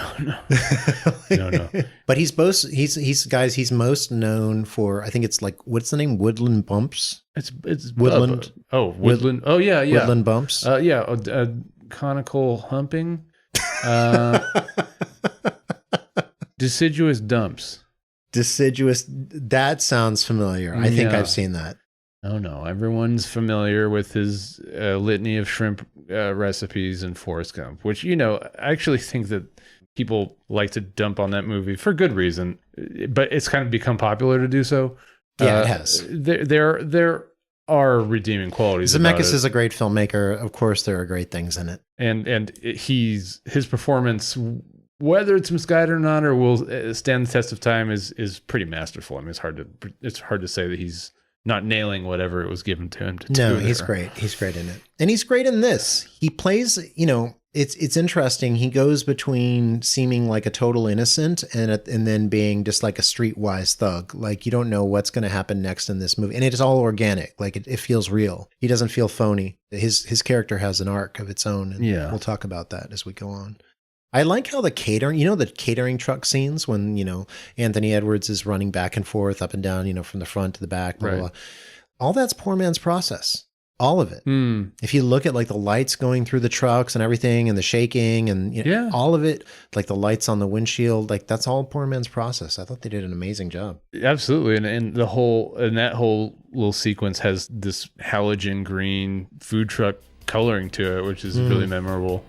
But he's most known for, I think it's like, what's the name? Woodland Bumps. It's Woodland. Woodland. Oh yeah. Woodland Bumps. Conical humping. Deciduous dumps. Deciduous. That sounds familiar. I think I've seen that. Oh no, everyone's familiar with his litany of shrimp recipes in Forrest Gump, which, you know, I actually think that people like to dump on that movie for good reason, but it's kind of become popular to do so. Yeah, it has. There are redeeming qualities. Zemeckis is a great filmmaker. Of course, there are great things in it. And his performance, whether it's misguided or not, or will stand the test of time, is pretty masterful. I mean, it's hard to say that he's not nailing whatever it was given to him to do. No, he's great. He's great in it. And he's great in this. He plays, you know, it's interesting. He goes between seeming like a total innocent and then being just like a streetwise thug. Like, you don't know what's going to happen next in this movie. And it is all organic. Like, it feels real. He doesn't feel phony. His character has an arc of its own. And we'll talk about that as we go on. I like how the catering truck scenes when, you know, Anthony Edwards is running back and forth, up and down, you know, from the front to the back, blah, blah, blah. All that's poor man's process. All of it. If you look at like the lights going through the trucks and everything and the shaking and you know, all of it, like the lights on the windshield, like that's all poor man's process. I thought they did an amazing job. Absolutely. And that whole little sequence has this halogen green food truck coloring to it, which is really memorable.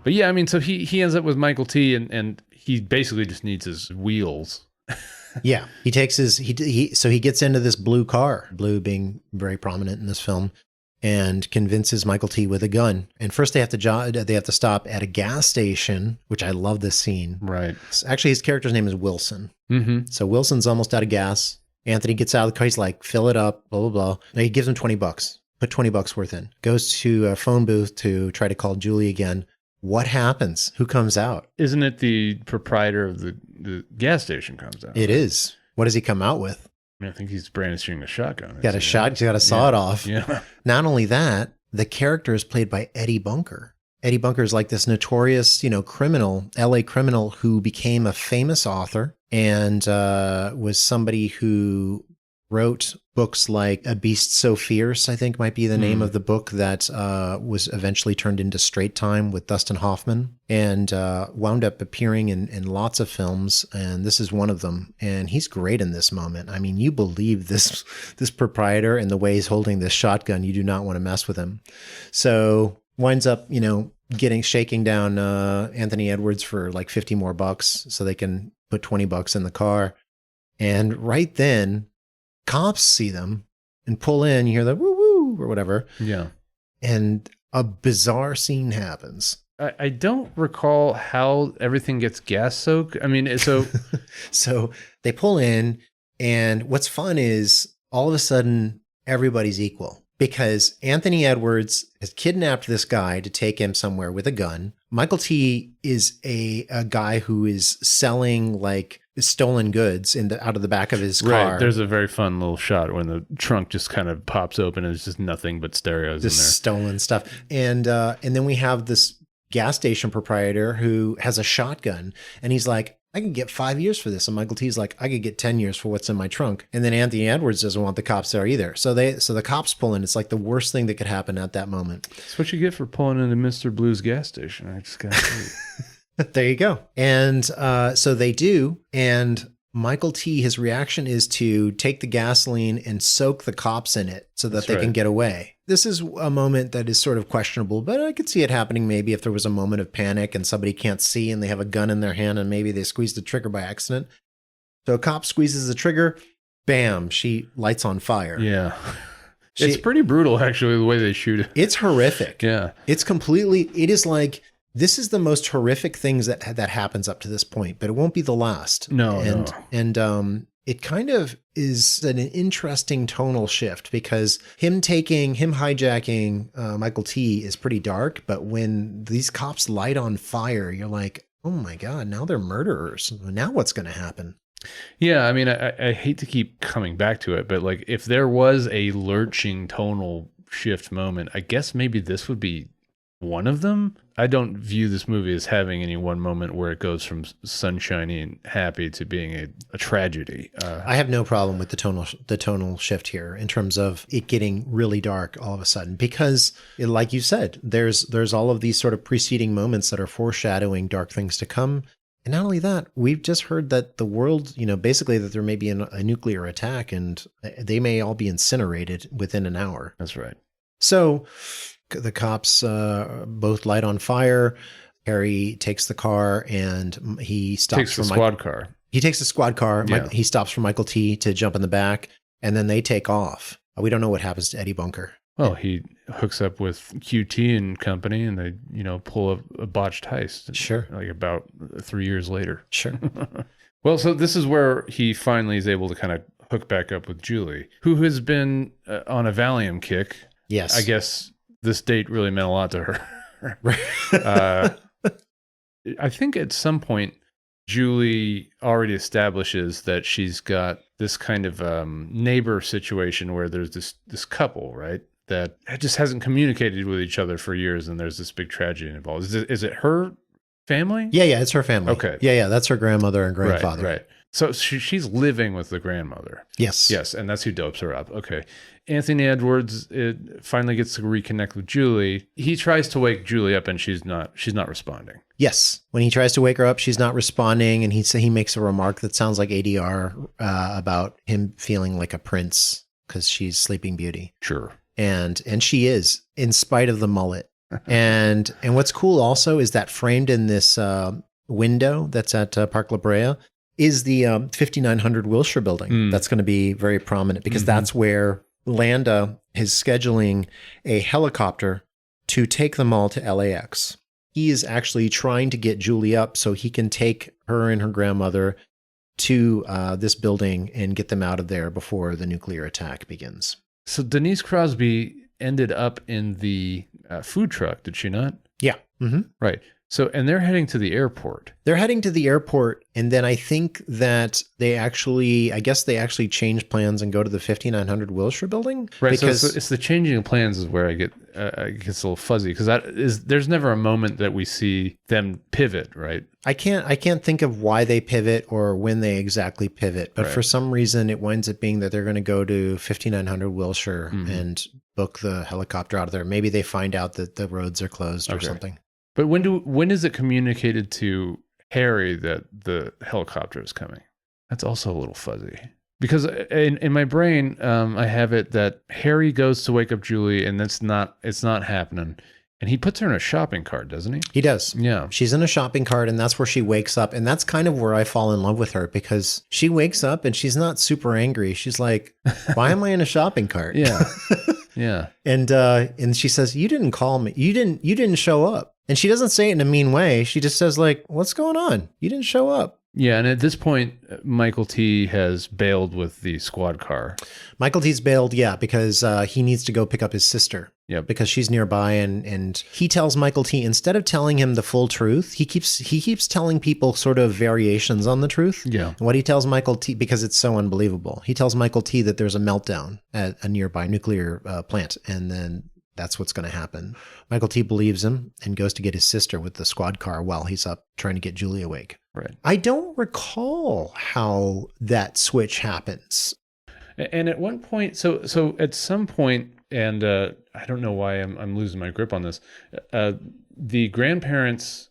But yeah, I mean, so he ends up with Michael T, and he basically just needs his wheels. Yeah, he takes so he gets into this blue car, blue being very prominent in this film, and convinces Michael T with a gun. And first they have to stop at a gas station, which I love this scene. Right. Actually, his character's name is Wilson. Mm-hmm. So Wilson's almost out of gas. Anthony gets out of the car. He's like, fill it up, blah, blah, blah. And he gives him $20. Put $20 worth in. Goes to a phone booth to try to call Julie again. What happens? Who comes out? Isn't it the proprietor of the gas station comes out? It is. What does he come out with? I think he's brandishing a shotgun. He's got to saw it off. Yeah. Not only that, the character is played by Eddie Bunker. Eddie Bunker is like this notorious, criminal, LA criminal who became a famous author and was somebody who wrote books like A Beast So Fierce, I think might be the name of the book that was eventually turned into Straight Time with Dustin Hoffman, and wound up appearing in lots of films, and this is one of them. And he's great in this moment. I mean, you believe this proprietor and the way he's holding this shotgun, you do not want to mess with him. So winds up, shaking down Anthony Edwards for like $50 more so they can put $20 in the car. And right then, cops see them and pull in. You hear the woo woo or whatever. Yeah. And a bizarre scene happens. I don't recall how everything gets gas soaked. I mean, so so they pull in, and what's fun is all of a sudden everybody's equal. Because Anthony Edwards has kidnapped this guy to take him somewhere with a gun. Michael T is a guy who is selling like stolen goods out of the back of his car. Right. There's a very fun little shot when the trunk just kind of pops open and it's just nothing but stereos in there. Stolen stuff. And then we have this gas station proprietor who has a shotgun, and he's like, I can get 5 years for this. And Michael T's like, I could get 10 years for what's in my trunk. And then Anthony Edwards doesn't want the cops there either. So the cops pull in. It's like the worst thing that could happen at that moment. That's what you get for pulling into Mr. Blue's gas station. I just got to There you go. And so they do. And Michael T, his reaction is to take the gasoline and soak the cops in it so that they can get away. This is a moment that is sort of questionable, but I could see it happening maybe if there was a moment of panic and somebody can't see and they have a gun in their hand and maybe they squeeze the trigger by accident. So a cop squeezes the trigger, bam, she lights on fire. Yeah. It's pretty brutal, actually, the way they shoot it. It's horrific. Yeah. It is like, this is the most horrific things that happens up to this point, but it won't be the last. No. And it kind of is an interesting tonal shift because him hijacking Michael T is pretty dark, but when these cops light on fire, you're like, oh my God, now they're murderers. Now what's going to happen? Yeah, I mean, I hate to keep coming back to it, but like if there was a lurching tonal shift moment, I guess maybe this would be one of them. I don't view this movie as having any one moment where it goes from sunshiny and happy to being a tragedy. I have no problem with the tonal shift here in terms of it getting really dark all of a sudden, because like you said, there's all of these sort of preceding moments that are foreshadowing dark things to come. And not only that, we've just heard that the world, basically that there may be a nuclear attack and they may all be incinerated within an hour. That's right. So the cops both light on fire. Harry takes the car and he stops for squad car. He takes the squad car. Yeah. He stops for Michael T to jump in the back, and then they take off. We don't know what happens to Eddie Bunker. Well, he hooks up with QT and company, and they, pull a botched heist. Sure. Like about 3 years later. Sure. Well, so this is where he finally is able to kind of hook back up with Julie, who has been on a Valium kick. Yes. I guess this date really meant a lot to her. I think at some point, Julie already establishes that she's got this kind of neighbor situation where there's this couple, right, that just hasn't communicated with each other for years, and there's this big tragedy involved. Is it her family? Yeah, it's her family. Okay. Yeah, that's her grandmother and grandfather. Right. So she's living with the grandmother. Yes, and that's who dopes her up. Okay. Anthony Edwards finally gets to reconnect with Julie. He tries to wake Julie up, and she's not responding. Yes. When he tries to wake her up, she's not responding, and he makes a remark that sounds like ADR about him feeling like a prince because she's Sleeping Beauty. Sure. And she is, in spite of the mullet. and what's cool also is that framed in this window that's at Park La Brea is the 5900 Wilshire building. That's going to be very prominent because that's where Landa is scheduling a helicopter to take them all to LAX. He is actually trying to get Julie up so he can take her and her grandmother to this building and get them out of there before the nuclear attack begins. So Denise Crosby ended up in the food truck, did she not? Yeah. Mm-hmm. Right. So, and they're heading to the airport. They're heading to the airport, and then I think that they actually change plans and go to the 5900 Wilshire building. Right, because so it's the changing of plans is where I get it gets a little fuzzy, because there's never a moment that we see them pivot, right? I can't think of why they pivot or when they exactly pivot, but Right. for some reason it winds up being that they're going to go to 5900 Wilshire and book the helicopter out of there. Maybe they find out that the roads are closed or something. But when is it communicated to Harry that the helicopter is coming? That's also a little fuzzy. Because in my brain, I have it that Harry goes to wake up Julie, and it's not happening. And he puts her in a shopping cart, doesn't he? He does. Yeah. She's in a shopping cart, and that's where she wakes up. And that's kind of where I fall in love with her, because she wakes up and she's not super angry. She's like, why am I in a shopping cart? Yeah. Yeah. And she says, you didn't call me. You didn't show up. And she doesn't say it in a mean way. She just says, like, what's going on? You didn't show up. Yeah, and at this point, Michael T has bailed with the squad car. Michael T's bailed, yeah, because he needs to go pick up his sister. Yeah, because she's nearby, and he tells Michael T, instead of telling him the full truth, he keeps telling people sort of variations on the truth. Yeah. And what he tells Michael T, because it's so unbelievable, he tells Michael T that there's a meltdown at a nearby nuclear plant, and then that's what's going to happen. Michael T believes him and goes to get his sister with the squad car while he's up trying to get Julie awake. Right. I don't recall how that switch happens. And at one point, so at some point, and I don't know why I'm losing my grip on this, the grandparents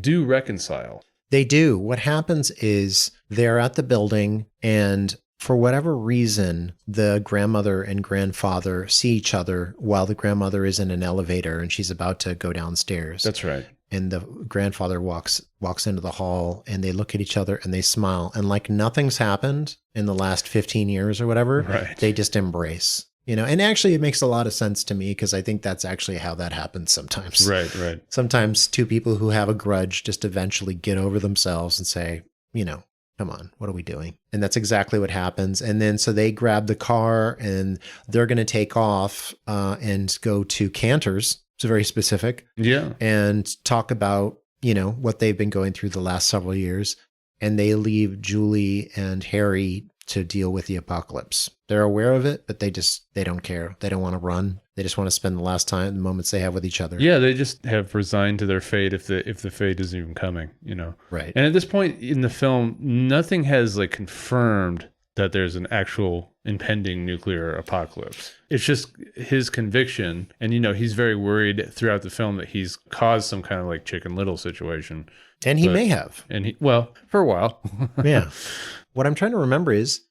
do reconcile. They do. What happens is they're at the building, and for whatever reason, the grandmother and grandfather see each other while the grandmother is in an elevator and she's about to go downstairs. That's right. And the grandfather walks into the hall, and they look at each other and they smile. And like nothing's happened in the last 15 years or whatever, right. They just embrace. You know, and actually it makes a lot of sense to me, because I think that's actually how that happens sometimes. Right, right. Sometimes two people who have a grudge just eventually get over themselves and say, you know, come on, what are we doing? And that's exactly what happens. And then so they grab the car and they're going to take off and go to Cantor's. It's very specific. Yeah. And talk about, you know, what they've been going through the last several years. And they leave Julie and Harry to deal with the apocalypse. They're aware of it, but they don't care. They don't want to run. They just want to spend the moments they have with each other. Yeah, they just have resigned to their fate if the fate isn't even coming, you know. Right. And at this point in the film, nothing has like confirmed that there's an actual impending nuclear apocalypse. It's just his conviction, and you know, he's very worried throughout the film that he's caused some kind of like Chicken Little situation. And he may have. And for a while. Yeah. What I'm trying to remember is,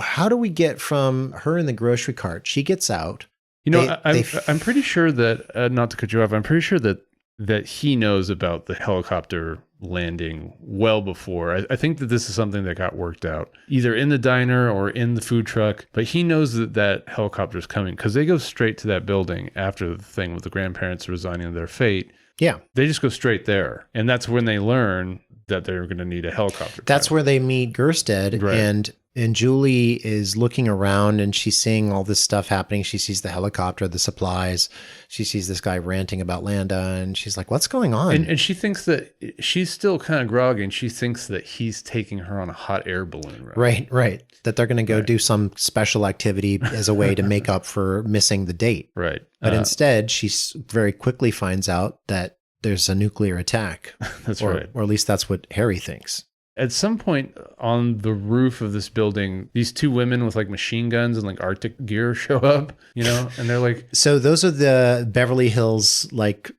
how do we get from her in the grocery cart? She gets out. You know, I'm pretty sure that, not to cut you off, I'm pretty sure that he knows about the helicopter landing well before. I think that this is something that got worked out either in the diner or in the food truck, but he knows that helicopter is coming, because they go straight to that building after the thing with the grandparents resigning their fate. Yeah. They just go straight there. And that's when they learn that they're going to need a helicopter. That's where they meet Gerstead, right. And Julie is looking around and she's seeing all this stuff happening. She sees the helicopter, the supplies. She sees this guy ranting about Landa, and she's like, what's going on? And she thinks that she's still kind of groggy, and she thinks that he's taking her on a hot air balloon ride. Right. That they're going to go do some special activity as a way to make up for missing the date. Right. But instead, she very quickly finds out that there's a nuclear attack. That's right. Or at least that's what Harry thinks. At some point on the roof of this building, these two women with like machine guns and like Arctic gear show up, you know, and they're like, so those are the Beverly Hills, like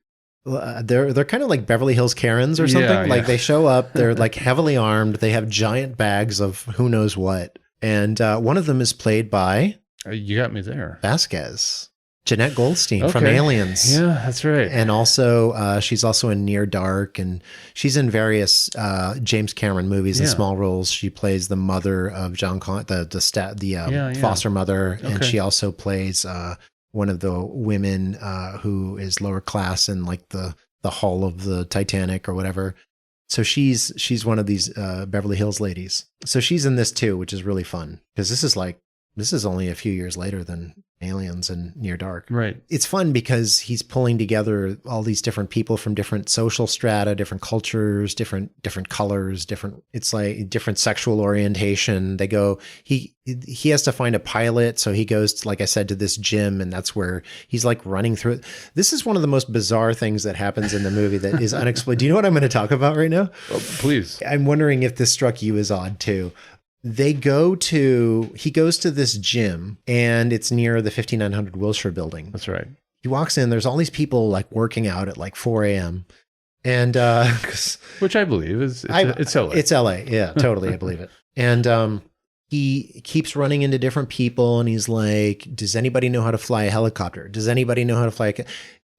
they're kind of like Beverly Hills Karens or something. Yeah, like they show up, they're like heavily armed. They have giant bags of who knows what. And one of them is played by you got me there. Vasquez. Jeanette Goldstein from Aliens. Yeah, that's right. And also, she's also in Near Dark, and she's in various James Cameron movies in small roles. She plays the mother of John Con, the foster mother, and she also plays one of the women who is lower class in like the hull of the Titanic or whatever. So she's one of these Beverly Hills ladies. So she's in this too, which is really fun because this is only a few years later than Aliens and Near Dark. Right. It's fun because he's pulling together all these different people from different social strata, different cultures, different colors, it's like different sexual orientation. He has to find a pilot. So he goes to, like I said, to this gym, and that's where he's like running through it. This is one of the most bizarre things that happens in the movie that is unexplained. Do you know what I'm going to talk about right now? Oh, please. I'm wondering if this struck you as odd too. He goes to this gym, and it's near the 5900 Wilshire building. That's right. He walks in, there's all these people like working out at like 4 a.m. And, which I believe it's LA. It's LA. Yeah, totally. I believe it. And, he keeps running into different people, and he's like, does anybody know how to fly a helicopter? Does anybody know how to fly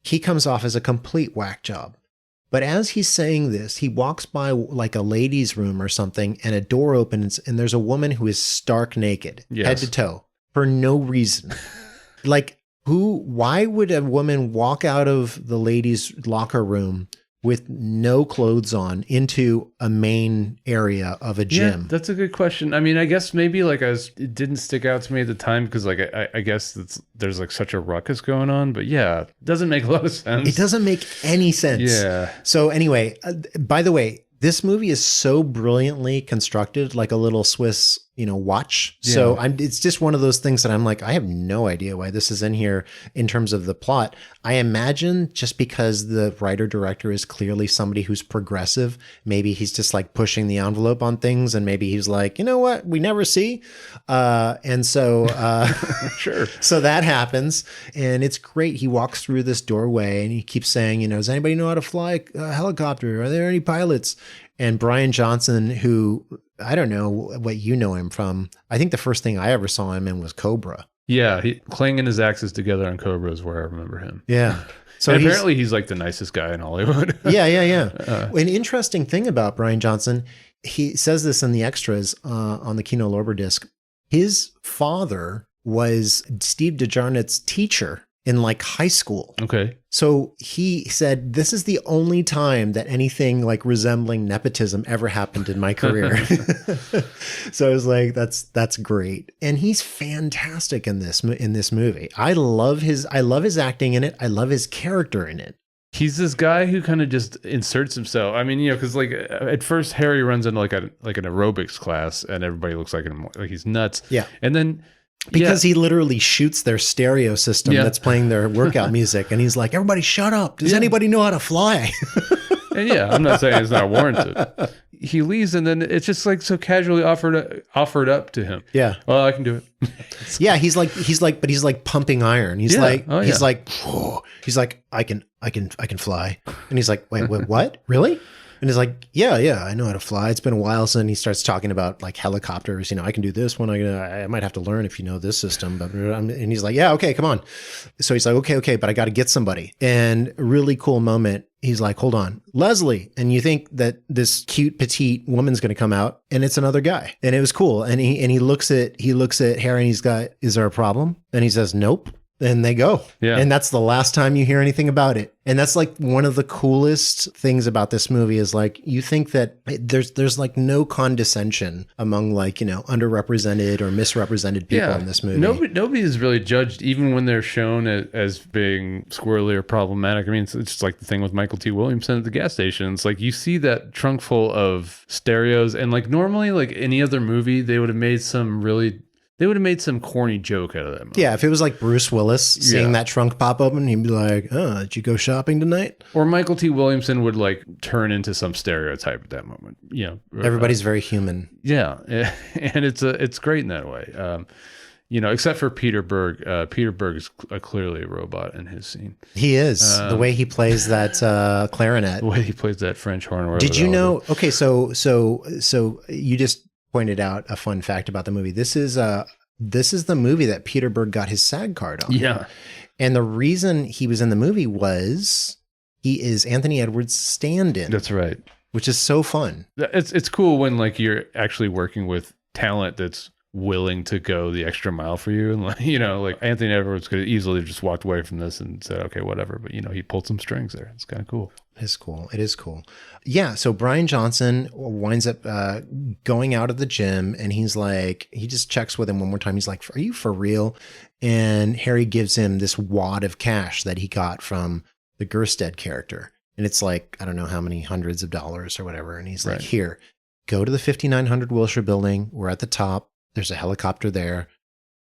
he comes off as a complete whack job. But as he's saying this, he walks by like a ladies' room or something, and a door opens, and there's a woman who is stark naked, head to toe, for no reason. Like, why would a woman walk out of the ladies' locker room with no clothes on into a main area of a gym? Yeah, that's a good question. I mean, I guess maybe like it didn't stick out to me at the time because like I guess there's like such a ruckus going on, but yeah, it doesn't make a lot of sense. It doesn't make any sense. Yeah. So anyway, by the way, this movie is so brilliantly constructed, like a little Swiss, watch. Yeah. So it's just one of those things that I'm like, I have no idea why this is in here in terms of the plot. I imagine just because the writer director is clearly somebody who's progressive, maybe he's just like pushing the envelope on things, and maybe he's like, you know what, we never see. And so, sure. So that happens, and it's great. He walks through this doorway, and he keeps saying, does anybody know how to fly a helicopter? Are there any pilots? And Brian Johnson, who I don't know what you know him from. I think the first thing I ever saw him in was Cobra. Yeah, he clanging his axes together on Cobra is where I remember him. Yeah. So apparently he's like the nicest guy in Hollywood. Yeah. An interesting thing about Brian Johnson, he says this in the extras on the Kino Lorber disc. His father was Steve De Jarnatt's teacher in like high school. Okay. So he said, this is the only time that anything like resembling nepotism ever happened in my career. So I was like, that's great. And he's fantastic in this movie. I love his acting in it. I love his character in it. He's this guy who kind of just inserts himself. I mean, because like at first Harry runs into like an aerobics class, and everybody looks like he's nuts. Yeah. And then because he literally shoots their stereo system that's playing their workout music, and he's like, everybody shut up. Does anybody know how to fly? And I'm not saying it's not warranted. He leaves, and then it's just like so casually offered up to him. Yeah. Well, I can do it. Yeah, he's like pumping iron. He's like, I can fly. And he's like, wait, what? Really? And he's like, yeah, I know how to fly. It's been a while since. He starts talking about like helicopters. I can do this one. I might have to learn if you know this system. But and he's like, yeah, okay, come on. So he's like, okay, but I got to get somebody. And a really cool moment. He's like, hold on, Leslie. And you think that this cute petite woman's going to come out, and it's another guy. And it was cool. And he looks at Harry, and he's got, is there a problem? And he says, nope. And they go. Yeah. And that's the last time you hear anything about it. And that's like one of the coolest things about this movie is like, you think that there's like no condescension among like, underrepresented or misrepresented people in this movie. Nobody is really judged, even when they're shown as being squirrely or problematic. I mean, it's just like the thing with Michael T. Williamson at the gas station. It's like you see that trunk full of stereos, and like normally, like any other movie, they would have made some corny joke out of that movie. Yeah, if it was like Bruce Willis seeing that trunk pop open, he'd be like, oh, did you go shopping tonight? Or Michael T. Williamson would like turn into some stereotype at that moment. Everybody's very human. Yeah, and it's great in that way. Except for Peter Berg. Peter Berg is clearly a robot in his scene. He is. The way he plays that clarinet. The way he plays that French horn. Did you know? Okay, so you just pointed out a fun fact about the movie. This is the movie that Peter Berg got his SAG card on. Yeah. And the reason he was in the movie was he is Anthony Edwards' stand-in. That's right. Which is so fun. It's cool when like you're actually working with talent that's willing to go the extra mile for you. And like, like Anthony Edwards could have easily just walked away from this and said, okay, whatever. But he pulled some strings there. It's kind of cool. It is cool. It is cool. Yeah. So Brian Johnson winds up going out of the gym, and he's like, he just checks with him one more time. He's like, are you for real? And Harry gives him this wad of cash that he got from the Gerstead character. And it's like, I don't know how many hundreds of dollars or whatever. And he's like, here, go to the 5900 Wilshire building. We're at the top. There's a helicopter there.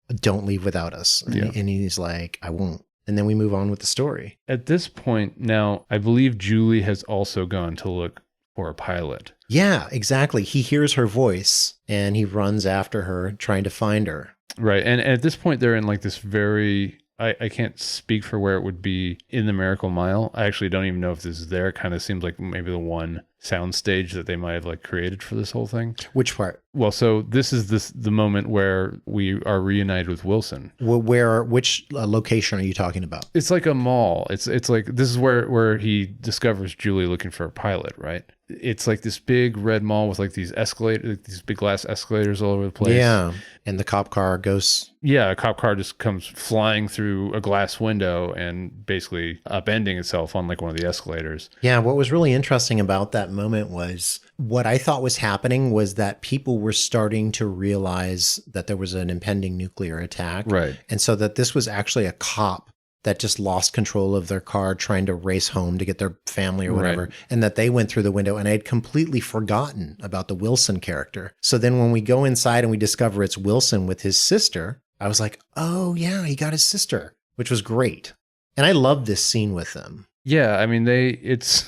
Don't leave without us. And he's like, I won't. And then we move on with the story. At this point now, I believe Julie has also gone to look for a pilot. Yeah, exactly. He hears her voice and he runs after her, trying to find her. Right. And at this point, they're in like this very... I can't speak for where it would be in the Miracle Mile. I actually don't even know if this is there. It kind of seems like maybe the one sound stage that they might have like created for this whole thing. Which part? Well, so this is the moment where we are reunited with Wilson. Which location are you talking about? It's like a mall. It's like, this is where he discovers Julie looking for a pilot, right? It's like this big red mall with like these these big glass escalators all over the place. Yeah. And the cop car goes. Yeah. A cop car just comes flying through a glass window and basically upending itself on like one of the escalators. Yeah. What was really interesting about that moment was what I thought was happening was that people were starting to realize that there was an impending nuclear attack. Right. And so that this was actually a cop that just lost control of their car trying to race home to get their family or whatever. Right. And that they went through the window, and I had completely forgotten about the Wilson character. So then when we go inside and we discover it's Wilson with his sister, I was like, oh yeah, he got his sister, which was great. And I love this scene with them. Yeah. I mean, it's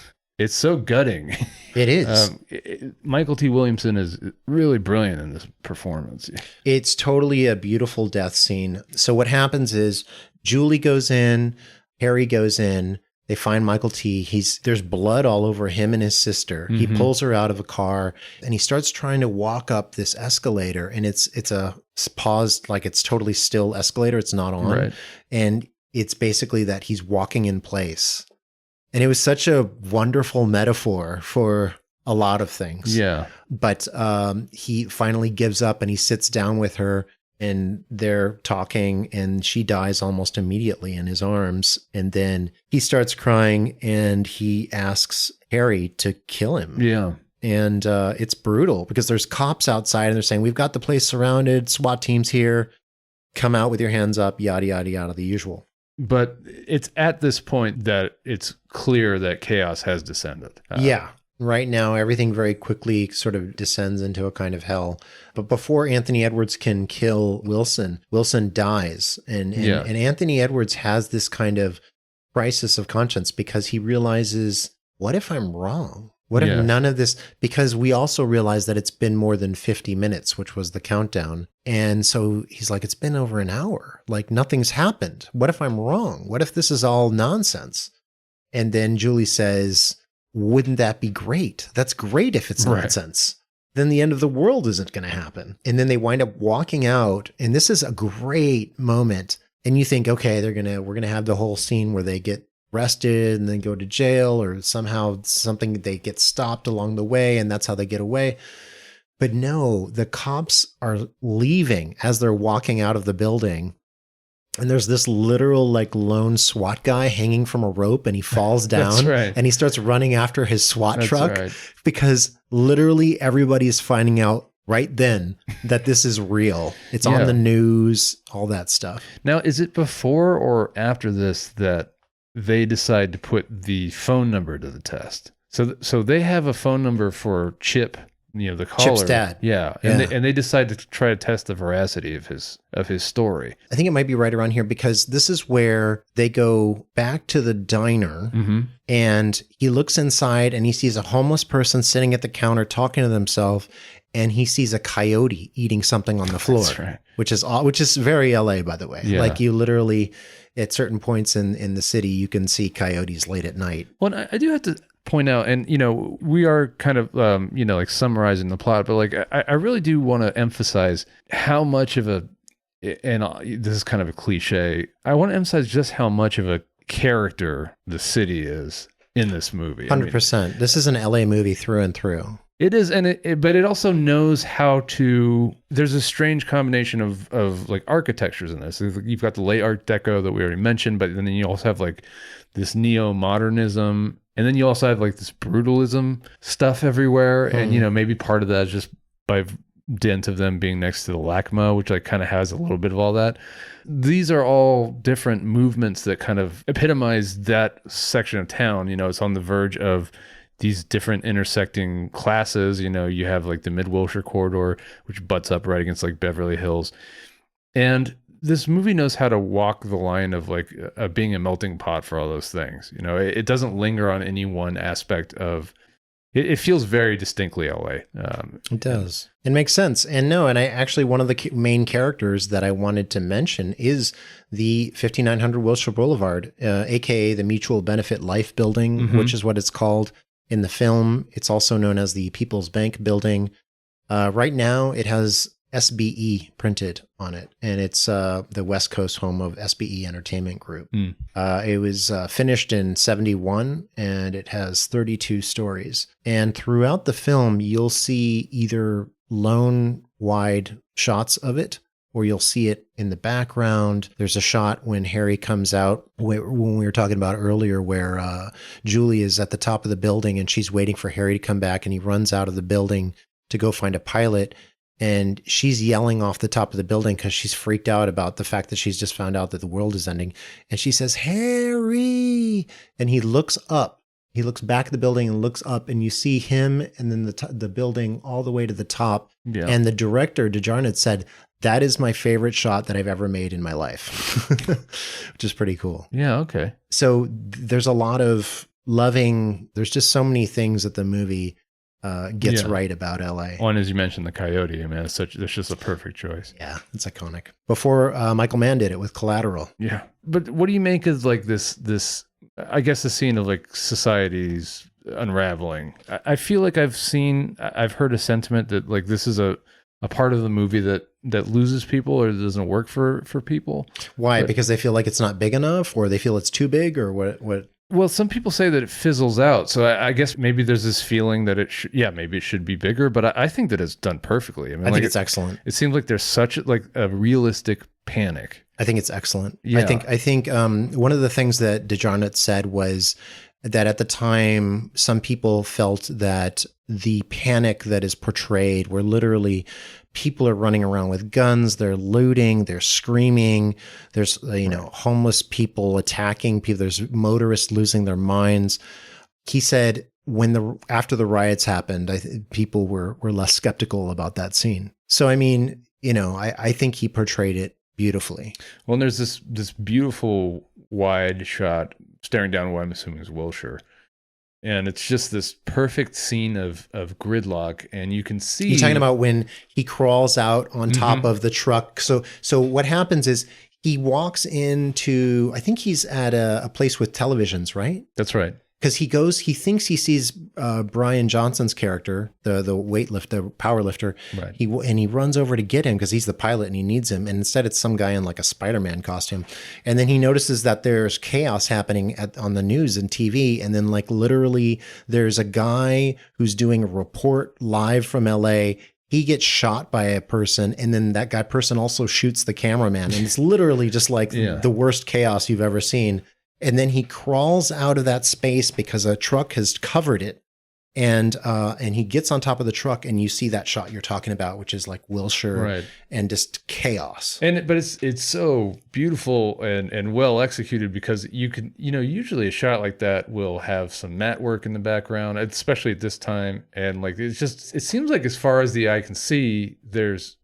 so gutting. It is. Michael T. Williamson is really brilliant in this performance. It's totally a beautiful death scene. So what happens is Julie goes in, Harry goes in, they find Michael T. There's blood all over him and his sister. Mm-hmm. He pulls her out of a car and he starts trying to walk up this escalator, and it's a paused, like it's totally still escalator. It's not on. Right. And it's basically that he's walking in place. And it was such a wonderful metaphor for a lot of things. Yeah. But he finally gives up and he sits down with her, and they're talking, and she dies almost immediately in his arms. And then he starts crying and he asks Harry to kill him. Yeah. And it's brutal because there's cops outside and they're saying, we've got the place surrounded, SWAT team's here, come out with your hands up, yada, yada, yada, the usual. But it's at this point that it's clear that chaos has descended. Yeah. Right now, everything very quickly sort of descends into a kind of hell. But before Anthony Edwards can kill Wilson, Wilson dies. And Anthony Edwards has this kind of crisis of conscience because he realizes, what if I'm wrong? What if none of this, because we also realize that it's been more than 50 minutes, which was the countdown. And so he's like, it's been over an hour. Like nothing's happened. What if I'm wrong? What if this is all nonsense? And then Julie says, wouldn't that be great? That's great if it's nonsense. Then the end of the world isn't going to happen. And then they wind up walking out. And this is a great moment. And you think, okay, we're going to have the whole scene where they get arrested and then go to jail, or somehow they get stopped along the way and that's how they get away. But no, the cops are leaving as they're walking out of the building. And there's this literal like lone SWAT guy hanging from a rope, and he falls down and he starts running after his SWAT truck because literally everybody is finding out right then that this is real. It's on the news, all that stuff. Now, is it before or after this that they decide to put the phone number to the test? So they have a phone number for Chip, the caller. Chip's dad. Yeah. And they decide to try to test the veracity of his story. I think it might be right around here because this is where they go back to the diner and he looks inside and he sees a homeless person sitting at the counter talking to themselves, and he sees a coyote eating something on the floor. That's right. Which is very LA, by the way. Yeah. Like you literally at certain points in the city, you can see coyotes late at night. Well, I do have to point out, and we are kind of like summarizing the plot, but like I really do want to emphasize how much of and this is kind of a cliche, I want to emphasize just how much of a character the city is in this movie. 100%. This is an LA movie through and through. It is, and but it also knows how to. There's a strange combination of like architectures in this. You've got the late Art Deco that we already mentioned, but then you also have like this neo-modernism, and then you also have like this brutalism stuff everywhere, and maybe part of that is just by dint of them being next to the LACMA, which like kind of has a little bit of all that. These are all different movements that kind of epitomize that section of town. It's on the verge of these different intersecting classes. You have like the Mid-Wilshire corridor, which butts up right against like Beverly Hills. And this movie knows how to walk the line of like being a melting pot for all those things. It doesn't linger on any one aspect of it. Feels very distinctly LA. It does. It makes sense. And I actually, one of the main characters that I wanted to mention is the 5900 Wilshire Boulevard, aka the Mutual Benefit Life Building, which is what it's called in the film. It's also known as the People's Bank Building. Right now, it has SBE printed on it, and it's the West Coast home of SBE Entertainment Group. It was finished in 1971, and it has 32 stories. And throughout the film, you'll see either lone wide shots of it, or you'll see it in the background. There's a shot when Harry comes out, when we were talking about earlier, where Julie is at the top of the building and she's waiting for Harry to come back, and he runs out of the building to go find a pilot. And she's yelling off the top of the building because she's freaked out about the fact that she's just found out that the world is ending. And she says, "Harry!" And he looks up. He looks back at the building and looks up, and you see him and then the building all the way to the top. Yeah. And the director, De Jarnatt, said, "That is my favorite shot that I've ever made in my life," which is pretty cool. Yeah, okay. So there's a lot of there's just so many things that the movie gets right about LA. One, as you mentioned, the coyote. I mean, that's just a perfect choice. Yeah, it's iconic. Before Michael Mann did it with Collateral. Yeah. But what do you make of like this, I guess the scene of like society's unraveling? I feel like I've heard a sentiment that like this is a part of the movie that loses people or doesn't work for people. Why? Because they feel like it's not big enough, or they feel it's too big, or what? Well, some people say that it fizzles out. So I guess maybe there's this feeling that maybe it should be bigger, but I think that it's done perfectly. I mean, I think it's excellent. It seems like there's such like a realistic panic. I think it's excellent. Yeah. I think one of the things that De Jarnatt said was that at the time, some people felt that the panic that is portrayed, where literally people are running around with guns, they're looting, they're screaming, there's homeless people attacking people, there's motorists losing their minds. He said after the riots happened, people were less skeptical about that scene. So I mean, I think he portrayed it beautifully. Well, and there's this beautiful wide shot staring down what I'm assuming is Wilshire. And it's just this perfect scene of gridlock, and you can see. You're talking about when he crawls out on top of the truck. So what happens is he walks into, I think he's at a place with televisions, right? That's right. Because he thinks he sees Brian Johnson's character, the power lifter. Right. He runs over to get him because he's the pilot and he needs him. And instead it's some guy in like a Spider-Man costume. And then he notices that there's chaos happening on the news and TV. And then like literally there's a guy who's doing a report live from LA. He gets shot by a person, and then that person also shoots the cameraman. And it's literally just like the worst chaos you've ever seen. And then he crawls out of that space because a truck has covered it. And he gets on top of the truck, and you see that shot you're talking about, which is like Wilshire and just chaos. But it's so beautiful and well executed, because you can, usually a shot like that will have some matte work in the background, especially at this time. And like, it seems like as far as the eye can see, there's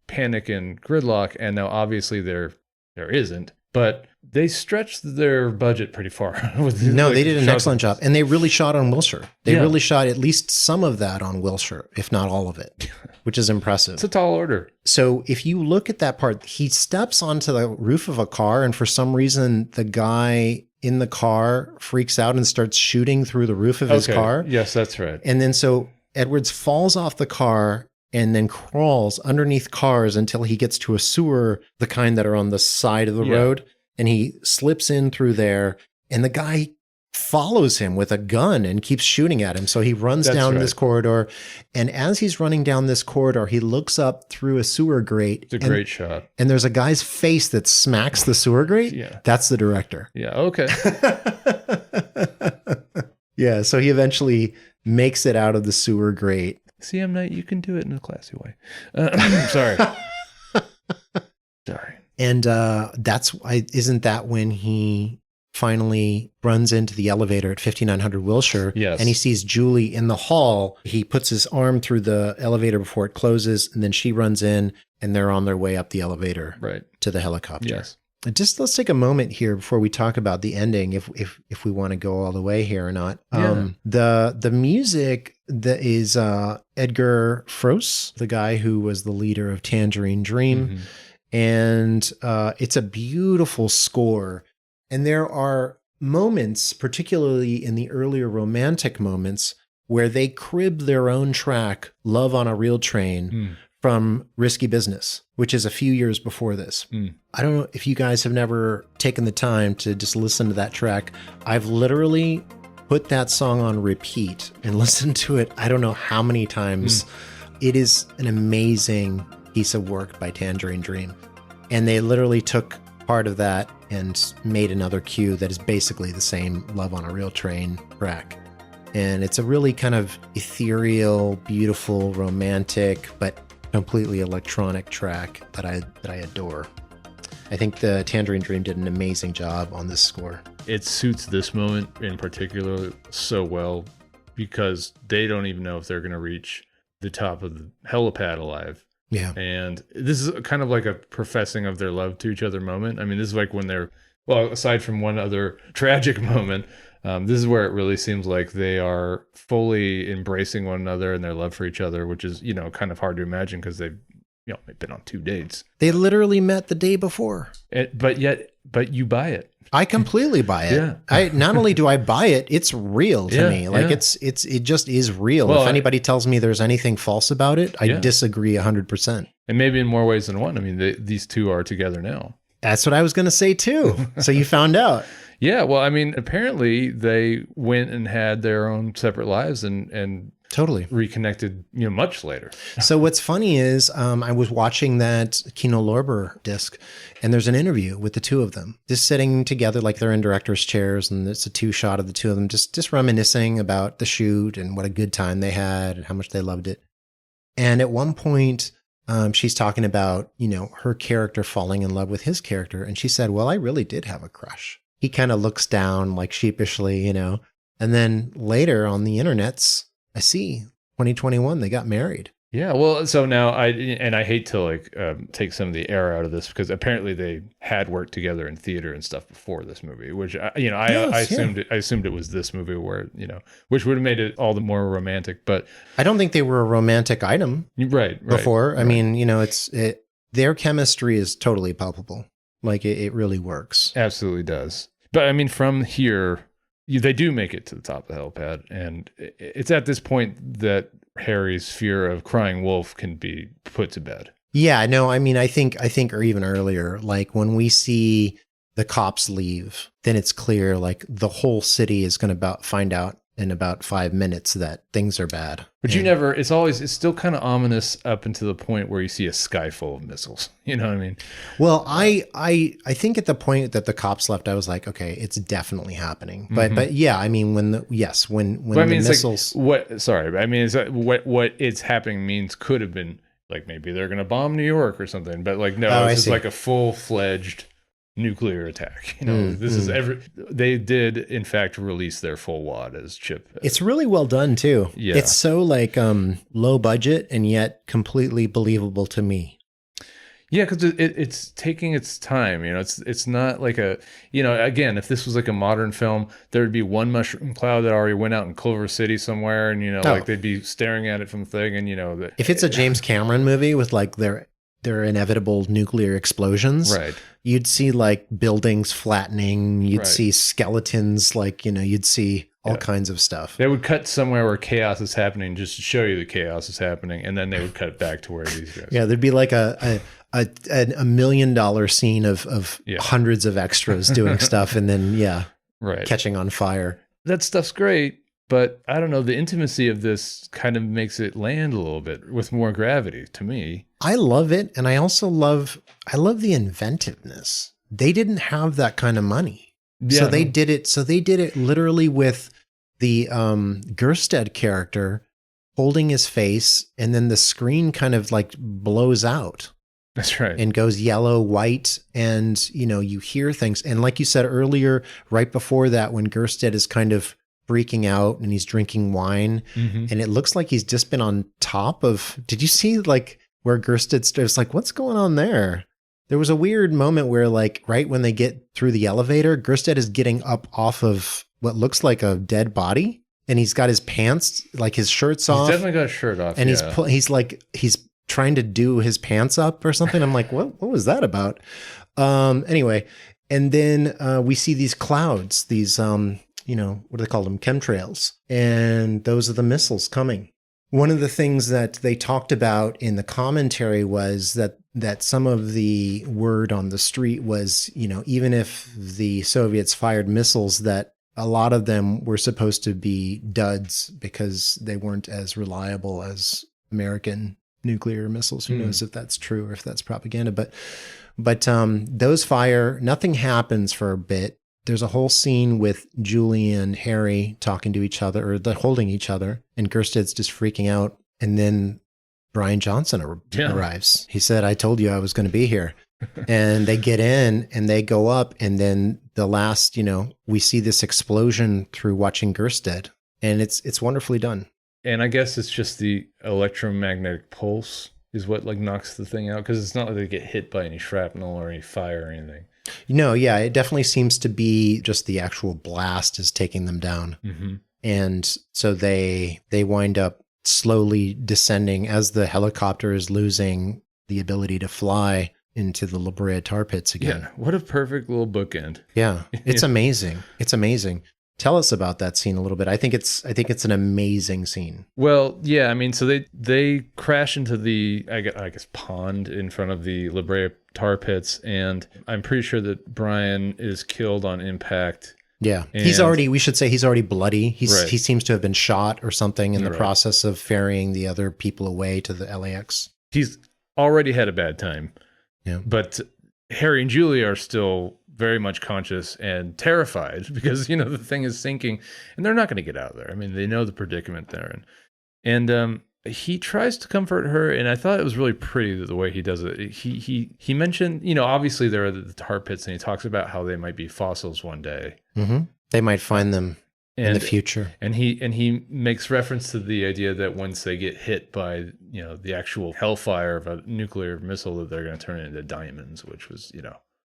panic and gridlock. And now obviously there isn't, but they stretched their budget pretty far. They did an excellent job. And they really shot on Wilshire. They really shot at least some of that on Wilshire, if not all of it, which is impressive. It's a tall order. So if you look at that part, he steps onto the roof of a car, and for some reason, the guy in the car freaks out and starts shooting through the roof of his car. Yes, that's right. And then so Edwards falls off the car and then crawls underneath cars until he gets to a sewer, the kind that are on the side of the road. And he slips in through there, and the guy follows him with a gun and keeps shooting at him. So he runs down this corridor. And as he's running down this corridor, he looks up through a sewer grate. It's a great shot. And there's a guy's face that smacks the sewer grate. Yeah. That's the director. Yeah. Okay. Yeah. So he eventually makes it out of the sewer grate. See, M. Night, you can do it in a classy way. Sorry. Sorry. And isn't that when he finally runs into the elevator at 5900 Wilshire? Yes. And he sees Julie in the hall. He puts his arm through the elevator before it closes, and then she runs in, and they're on their way up the elevator to the helicopter. Yes. Just let's take a moment here before we talk about the ending, if we want to go all the way here or not. Yeah. The music that is Edgar Froese, the guy who was the leader of Tangerine Dream. Mm-hmm. And it's a beautiful score. And there are moments, particularly in the earlier romantic moments, where they crib their own track, Love on a Real Train, from Risky Business, which is a few years before this. I don't know if you guys have never taken the time to just listen to that track. I've literally put that song on repeat and listened to it I don't know how many times. It is an amazing piece of work by Tangerine Dream. And they literally took part of that and made another cue that is basically the same Love on a Real Train track. And it's a really kind of ethereal, beautiful, romantic, but completely electronic track that I adore. I think the Tangerine Dream did an amazing job on this score. It suits this moment in particular so well because they don't even know if they're going to reach the top of the helipad alive. Yeah. And this is kind of like a professing of their love to each other moment. I mean, this is like when they're, well, aside from one other tragic moment, this is where it really seems like they are fully embracing one another and their love for each other, which is, you know, kind of hard to imagine because they've been on 2 dates. They literally met the day before. But you buy it. I completely buy it. Yeah. I not only do I buy it, it's real to me. Like it just is real. Well, if anybody tells me there's anything false about it, I disagree 100%. And maybe in more ways than one. I mean, these two are together now. That's what I was going to say too. So you found out. Yeah. Well, I mean, apparently they went and had their own separate lives and totally reconnected, much later. So what's funny is I was watching that Kino Lorber disc, and there's an interview with the two of them just sitting together like they're in director's chairs, and it's a 2-shot of the two of them just reminiscing about the shoot and what a good time they had and how much they loved it. And at one point, she's talking about, her character falling in love with his character, and she said, well, I really did have a crush. He kind of looks down like sheepishly, and then later on the internets, I see 2021, they got married. Yeah. Well, so now I hate to take some of the air out of this because apparently they had worked together in theater and stuff before this movie, which I assumed it was this movie where, which would have made it all the more romantic, but I don't think they were a romantic item before. I mean, their chemistry is totally palpable. Like it really works. Absolutely does. But I mean, from here, they do make it to the top of the helipad, and it's at this point that Harry's fear of crying wolf can be put to bed. Yeah, no, I mean, I think, or even earlier, like when we see the cops leave, then it's clear, like the whole city is going to find out in about 5 minutes that things are bad. But it's still kind of ominous up until the point where you see a sky full of missiles. You know what I mean? Well, I think at the point that the cops left, I was like, okay, it's definitely happening. But yeah, I mean, when the missiles. What it's happening means could have been like maybe they're going to bomb New York or something. But like, no, it's just like a full-fledged nuclear attack. They did in fact release their full wad as Chip. It's really well done too. Yeah. It's so like low budget and yet completely believable to me. Yeah, because it's taking its time. It's not like again, if this was like a modern film, there would be one mushroom cloud that already went out in Culver City somewhere, and like they'd be staring at it from the thing, and if it's a James Cameron movie with like their inevitable nuclear explosions, right? You'd see like buildings flattening. You'd see skeletons, like you'd see all kinds of stuff. They would cut somewhere where chaos is happening just to show you the chaos is happening, and then they would cut it back to where these guys. Yeah, there'd be like a $1 million scene of hundreds of extras doing stuff, and then catching on fire. that stuff's great, but I don't know, the intimacy of this kind of makes it land a little bit with more gravity to me. I love it, and I also love the inventiveness. They didn't have that kind of money. Yeah, so they did it. So they did it literally with the Gersted character holding his face, and then the screen kind of like blows out. That's right. And goes yellow, white, and you hear things. And like you said earlier, right before that, when Gersted is kind of freaking out and he's drinking wine, and it looks like he's just been on top of. Did you see like where Gersted starts? Like, what's going on there? There was a weird moment where, like, right when they get through the elevator, Gersted is getting up off of what looks like a dead body, and he's got his pants, like his shirt's off. He's definitely got a shirt off, and he's trying to do his pants up or something. I'm like, what was that about? Anyway, and then we see these clouds, these what do they call them? Chemtrails. And those are the missiles coming. One of the things that they talked about in the commentary was that some of the word on the street was, even if the Soviets fired missiles, that a lot of them were supposed to be duds because they weren't as reliable as American nuclear missiles. Who knows if that's true or if that's propaganda, but those fire, nothing happens for a bit. There's a whole scene with Julie and Harry talking to each other, or they're holding each other, and Gersted's just freaking out. And then Brian Johnson arrives. He said, I told you I was going to be here. And they get in and they go up. And then the last, we see this explosion through watching Gersted, and it's wonderfully done. And I guess it's just the electromagnetic pulse is what like knocks the thing out, because it's not like they get hit by any shrapnel or any fire or anything. No, yeah, it definitely seems to be just the actual blast is taking them down. And so they wind up slowly descending as the helicopter is losing the ability to fly into the Brea Tar Pitts again. Yeah, what a perfect little bookend. Yeah, it's amazing. It's amazing. Tell us about that scene a little bit. I think it's an amazing scene. Well, yeah, I mean, so they crash into the I guess pond in front of the Brea Tar Pits, and I'm pretty sure that Brian is killed on impact. Yeah, he's already bloody. He seems to have been shot or something in the Right. process of ferrying the other people away to the LAX. He's already had a bad time. Yeah. But Harry and Julie are still very much conscious and terrified because, the thing is sinking and they're not going to get out of there. I mean, they know the predicament they're in. And he tries to comfort her, and I thought it was really pretty the way he does it. He mentioned, obviously there are the tar pits, and he talks about how they might be fossils one day. Mm-hmm. They might find them in the future. And he makes reference to the idea that once they get hit by, the actual hellfire of a nuclear missile, that they're going to turn into diamonds, which was,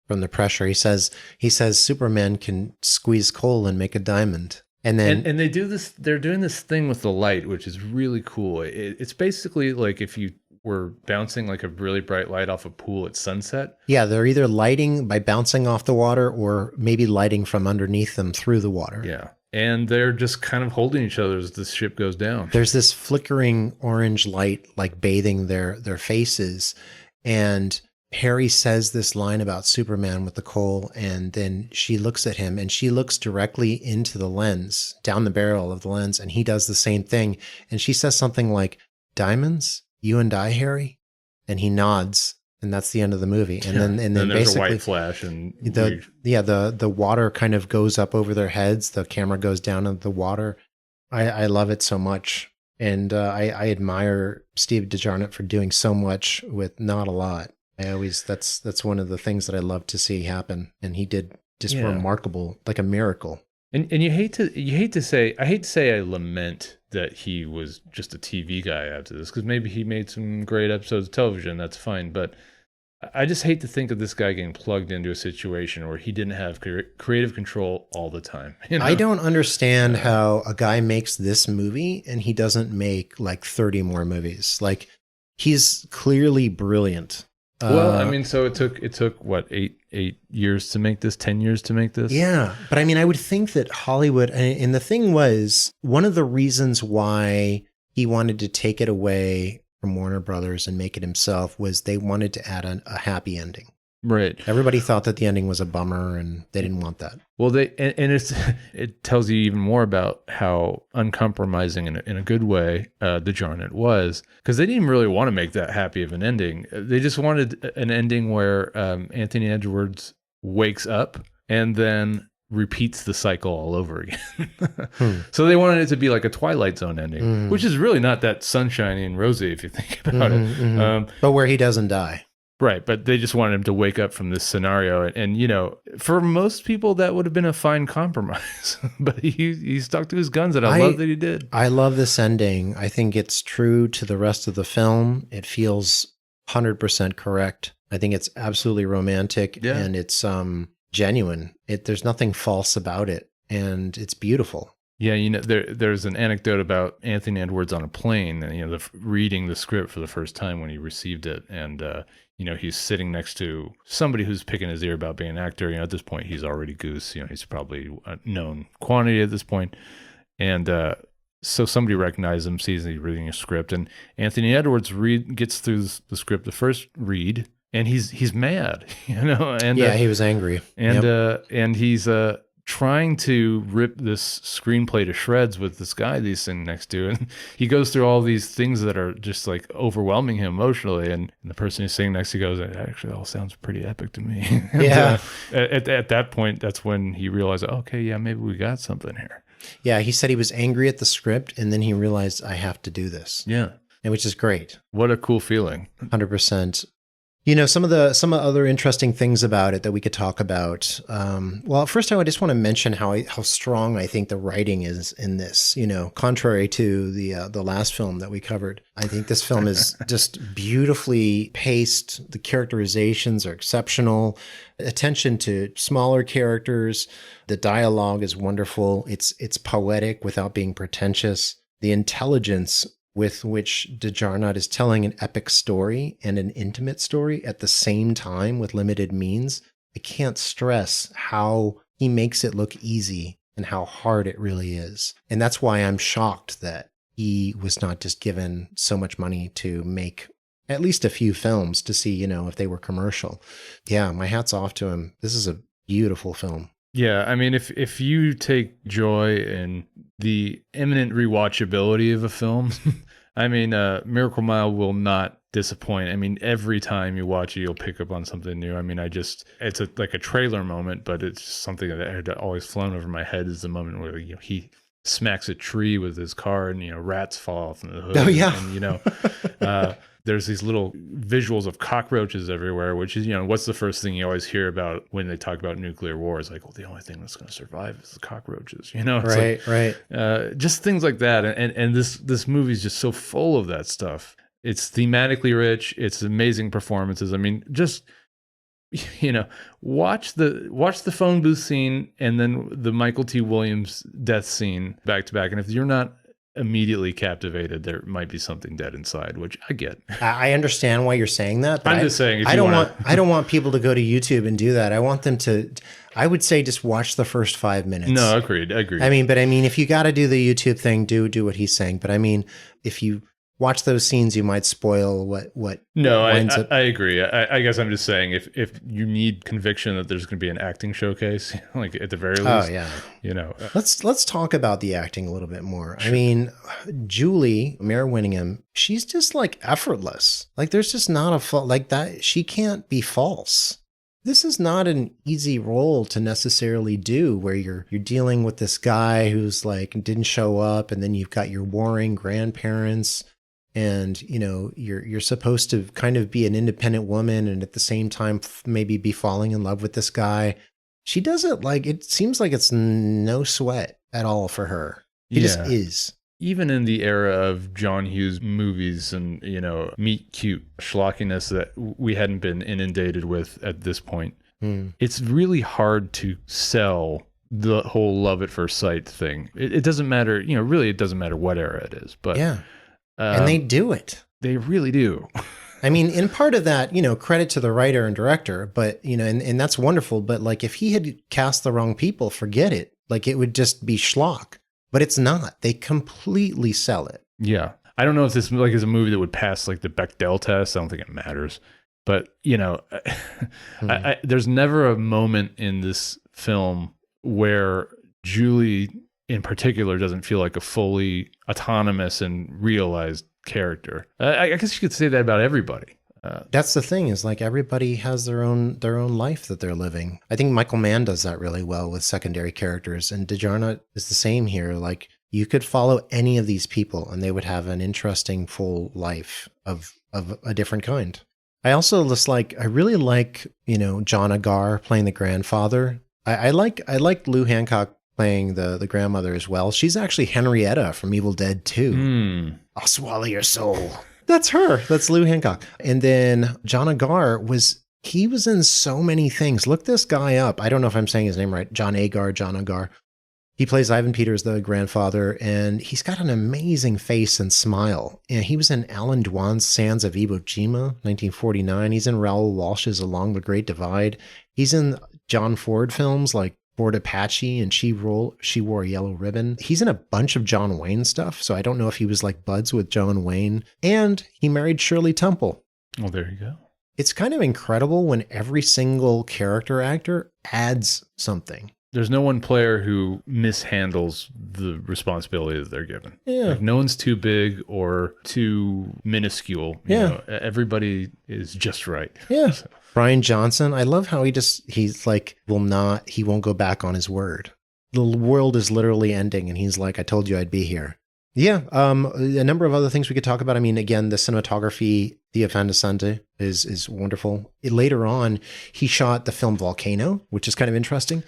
from the pressure. He says Superman can squeeze coal and make a diamond. And then and they do this. They're doing this thing with the light, which is really cool. It's basically like if you were bouncing like a really bright light off a pool at sunset. Yeah, they're either lighting by bouncing off the water or maybe lighting from underneath them through the water. Yeah. And they're just kind of holding each other as the ship goes down. There's this flickering orange light like bathing their faces. And Harry says this line about Superman with the coal, and then she looks at him and she looks directly into the lens, down the barrel of the lens, and he does the same thing. And she says something like, "Diamonds? You and I, Harry?" And he nods, and that's the end of the movie. And then there's basically a white flash, and the water kind of goes up over their heads. The camera goes down into the water. I love it so much. And I admire Steve De Jarnatt for doing so much with not a lot. That's one of the things that I love to see happen, and he did just remarkable, like a miracle. And I hate to say I lament that he was just a TV guy after this, because maybe he made some great episodes of television, that's fine, but I just hate to think of this guy getting plugged into a situation where he didn't have creative control all the time. I don't understand how a guy makes this movie and he doesn't make like 30 more movies. Like, he's clearly brilliant. Well, I mean, so it took what, 8 years to make this, 10 years to make this? Yeah. But I mean, I would think that Hollywood, and the thing was, one of the reasons why he wanted to take it away from Warner Brothers and make it himself was they wanted to add a happy ending. Right. Everybody thought that the ending was a bummer, and they didn't want that. Well, it tells you even more about how uncompromising in a good way De Jarnatt was, because they didn't really want to make that happy of an ending. They just wanted an ending where Anthony Edwards wakes up and then repeats the cycle all over again. So they wanted it to be like a Twilight Zone ending, which is really not that sunshiny and rosy if you think about it. But where he doesn't die. Right, but they just wanted him to wake up from this scenario, and you know, for most people that would have been a fine compromise. But he stuck to his guns, and I love that he did. I love this ending. I think it's true to the rest of the film. It feels 100% correct. I think it's absolutely romantic, and it's genuine. There's nothing false about it, and it's beautiful. Yeah, you know, there's an anecdote about Anthony Edwards on a plane, and you know, reading the script for the first time when he received it, and you know, he's sitting next to somebody who's picking his ear about being an actor. You know, at this point, he's already Goose. You know, he's probably a known quantity at this point, and so somebody recognizes him, sees he's reading a script, and Anthony Edwards gets through the script the first read, and he's mad, you know, and he was angry, and he's trying to rip this screenplay to shreds with this guy he's sitting next to, and he goes through all these things that are just like overwhelming him emotionally, and the person who's sitting next to goes, "It actually all sounds pretty epic to me." And, at that point, that's when he realized, okay, yeah, maybe we got something here. Yeah, he said he was angry at the script, and then he realized, I have to do this. Yeah, and which is great. What a cool feeling. 100%. You know, some other interesting things about it that we could talk about. Well, first I just want to mention how strong I think the writing is in this. You know, contrary to the last film that we covered, I think this film is just beautifully paced. The characterizations are exceptional. Attention to smaller characters. The dialogue is wonderful. It's poetic without being pretentious. The intelligence with which De Jarnatt is telling an epic story and an intimate story at the same time with limited means. I can't stress how he makes it look easy and how hard it really is. And that's why I'm shocked that he was not just given so much money to make at least a few films to see, you know, if they were commercial. Yeah, my hat's off to him. This is a beautiful film. Yeah, I mean, if you take joy in the imminent rewatchability of a film, I mean, Miracle Mile will not disappoint. I mean, every time you watch it, you'll pick up on something new. I mean, it's like a trailer moment, but it's something that had always flown over my head is the moment where, you know, he smacks a tree with his car and, you know, rats fall off from the hood. Oh, yeah. And, you know, there's these little visuals of cockroaches everywhere, which is, you know, what's the first thing you always hear about when they talk about nuclear war? It's like, well, the only thing that's going to survive is the cockroaches, you know? It's right. Just things like that. And this movie is just so full of that stuff. It's thematically rich. It's amazing performances. I mean, just, you know, watch the phone booth scene and then the Michael T. Williams death scene back to back. And if you're not immediately captivated, there might be something dead inside, which I get. I understand why you're saying that, but I'm just saying, I don't want people to go to YouTube and do that. I want them to, I would say, just watch the first 5 minutes. No, agreed. I mean, if you got to do the YouTube thing, do what he's saying. But I mean, if you watch those scenes, you might spoil what. No, I agree. I guess I'm just saying, if you need conviction that there's going to be an acting showcase, like at the very least, you know. Let's talk about the acting a little bit more. I mean, Julie, Mare Winningham, she's just like effortless. Like there's just not a fault like that. She can't be false. This is not an easy role to necessarily do, where you're dealing with this guy who's like didn't show up, and then you've got your warring grandparents. And, you know, you're supposed to kind of be an independent woman and at the same time maybe be falling in love with this guy. She does it like, it seems like it's no sweat at all for her. It just is. Even in the era of John Hughes movies and, you know, meet cute schlockiness that we hadn't been inundated with at this point, it's really hard to sell the whole love at first sight thing. It doesn't matter, you know, really it doesn't matter what era it is. But yeah. And they do it. They really do. I mean, in part of that, you know, credit to the writer and director, but, you know, and that's wonderful. But like, if he had cast the wrong people, forget it. Like, it would just be schlock. But it's not. They completely sell it. Yeah. I don't know if this like is a movie that would pass like the Bechdel test. I don't think it matters. But, there's never a moment in this film where Julie in particular doesn't feel like a fully autonomous and realized character. I guess you could say that about everybody. That's the thing, is like everybody has their own life that they're living. I think Michael Mann does that really well with secondary characters, and De Jarnatt is the same here. Like, you could follow any of these people and they would have an interesting full life of a different kind. I also really like, John Agar playing the grandfather. I like Lou Hancock playing the grandmother as well. She's actually Henrietta from Evil Dead 2. I'll swallow your soul. That's her. That's Lou Hancock. And then John Agar was in so many things. Look this guy up. I don't know if I'm saying his name right. John Agar. He plays Ivan Peters, the grandfather, and he's got an amazing face and smile. And he was in Alan Dwan's Sands of Iwo Jima, 1949. He's in Raoul Walsh's Along the Great Divide. He's in John Ford films like Fort Apache and She Wore a Yellow Ribbon. He's in a bunch of John Wayne stuff, so I don't know if he was like buds with John Wayne. And he married Shirley Temple. Well, there you go. It's kind of incredible when every single character actor adds something. There's no one player who mishandles the responsibility that they're given. Yeah. Like, no one's too big or too minuscule. Everybody is just right. Yeah. So. Brian Johnson, I love how he won't go back on his word. The world is literally ending and he's like, I told you I'd be here. Yeah. A number of other things we could talk about. I mean, again, the cinematography, Thea Van de Sande is wonderful. Later on, he shot the film Volcano, which is kind of interesting.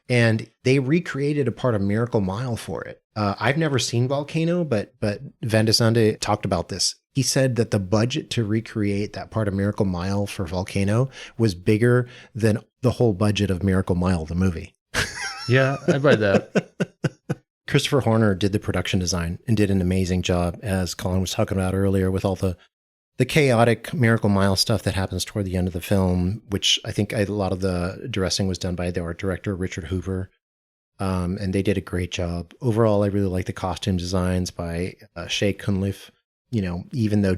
And they recreated a part of Miracle Mile for it. I've never seen Volcano, but Van de Sande talked about this. He said that the budget to recreate that part of Miracle Mile for Volcano was bigger than the whole budget of Miracle Mile, the movie. Yeah, I buy that. Christopher Horner did the production design and did an amazing job, as Colin was talking about earlier, with all the chaotic Miracle Mile stuff that happens toward the end of the film, which I think a lot of the dressing was done by the art director, Richard Hoover. And they did a great job. Overall, I really like the costume designs by Shea Cunliffe. Even though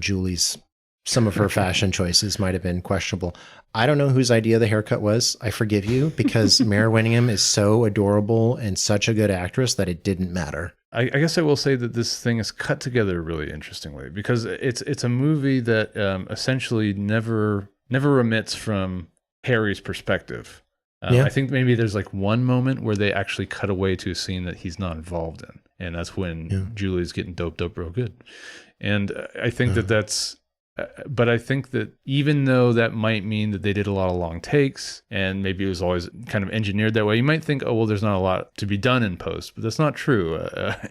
some of her fashion choices might have been questionable. I don't know whose idea the haircut was. I forgive you, because Mare Winningham is so adorable and such a good actress that it didn't matter. I guess I will say that this thing is cut together really interestingly, because it's a movie that essentially never omits from Harry's perspective. I think maybe there's like one moment where they actually cut away to a scene that he's not involved in, and that's when Julie's getting doped up real good. And I think that's... But I think that even though that might mean that they did a lot of long takes and maybe it was always kind of engineered that way, you might think, oh, well, there's not a lot to be done in post, but that's not true.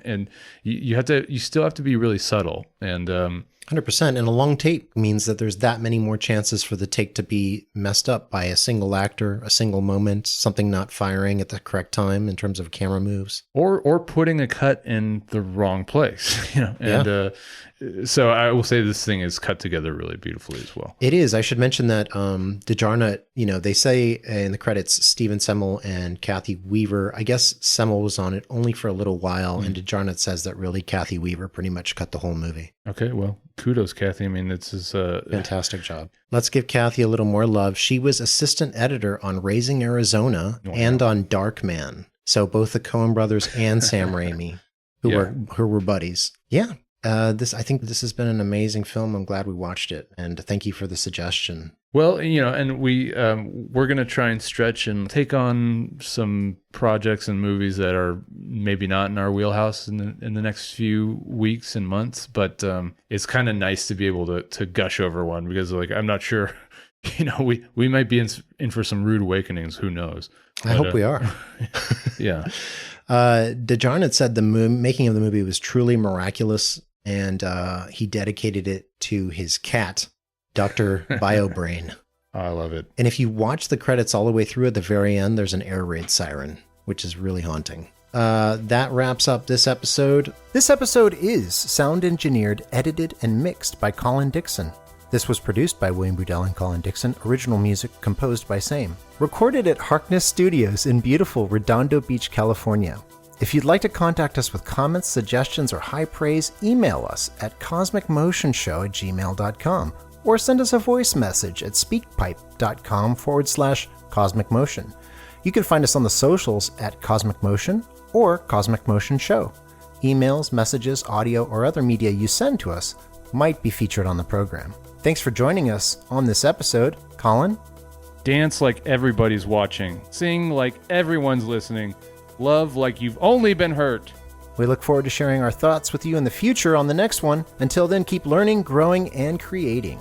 And you still have to be really subtle. And 100%. And a long take means that there's that many more chances for the take to be messed up by a single actor, a single moment, something not firing at the correct time in terms of camera moves, or putting a cut in the wrong place. So I will say this thing is cut together really beautifully as well. It is. I should mention that De Jarnatt, they say in the credits, Stephen Semmel and Kathy Weaver. I guess Semmel was on it only for a little while, and De Jarnatt says that really Kathy Weaver pretty much cut the whole movie. Okay, well, kudos, Kathy. I mean, this is a fantastic job. Let's give Kathy a little more love. She was assistant editor on Raising Arizona and on Dark Man. So both the Coen brothers and Sam Raimi, who were buddies. Yeah. I think this has been an amazing film. I'm glad we watched it, and thank you for the suggestion. Well, and we're going to try and stretch and take on some projects and movies that are maybe not in our wheelhouse in the next few weeks and months, but it's kind of nice to be able to gush over one, because I'm not sure, we might be in for some rude awakenings. Who knows? I hope we are. Yeah. De Jarnatt said the making of the movie was truly miraculous, and he dedicated it to his cat, Dr. BioBrain. Oh, I love it. And if you watch the credits all the way through, at the very end, there's an air raid siren, which is really haunting. That wraps up this episode. This episode is sound engineered, edited, and mixed by Colin Dixon. This was produced by William Budell and Colin Dixon. Original music composed by same. Recorded at Harkness Studios in beautiful Redondo Beach, California. If you'd like to contact us with comments, suggestions, or high praise, email us at cosmicmotionshow@gmail.com or send us a voice message at speakpipe.com/Cosmic Motion. You can find us on the socials at Cosmic Motion or Cosmic Motion Show. Emails, messages, audio, or other media you send to us might be featured on the program. Thanks for joining us on this episode. Colin? Dance like everybody's watching. Sing like everyone's listening. Love like you've only been hurt. We look forward to sharing our thoughts with you in the future on the next one. Until then, keep learning, growing, and creating.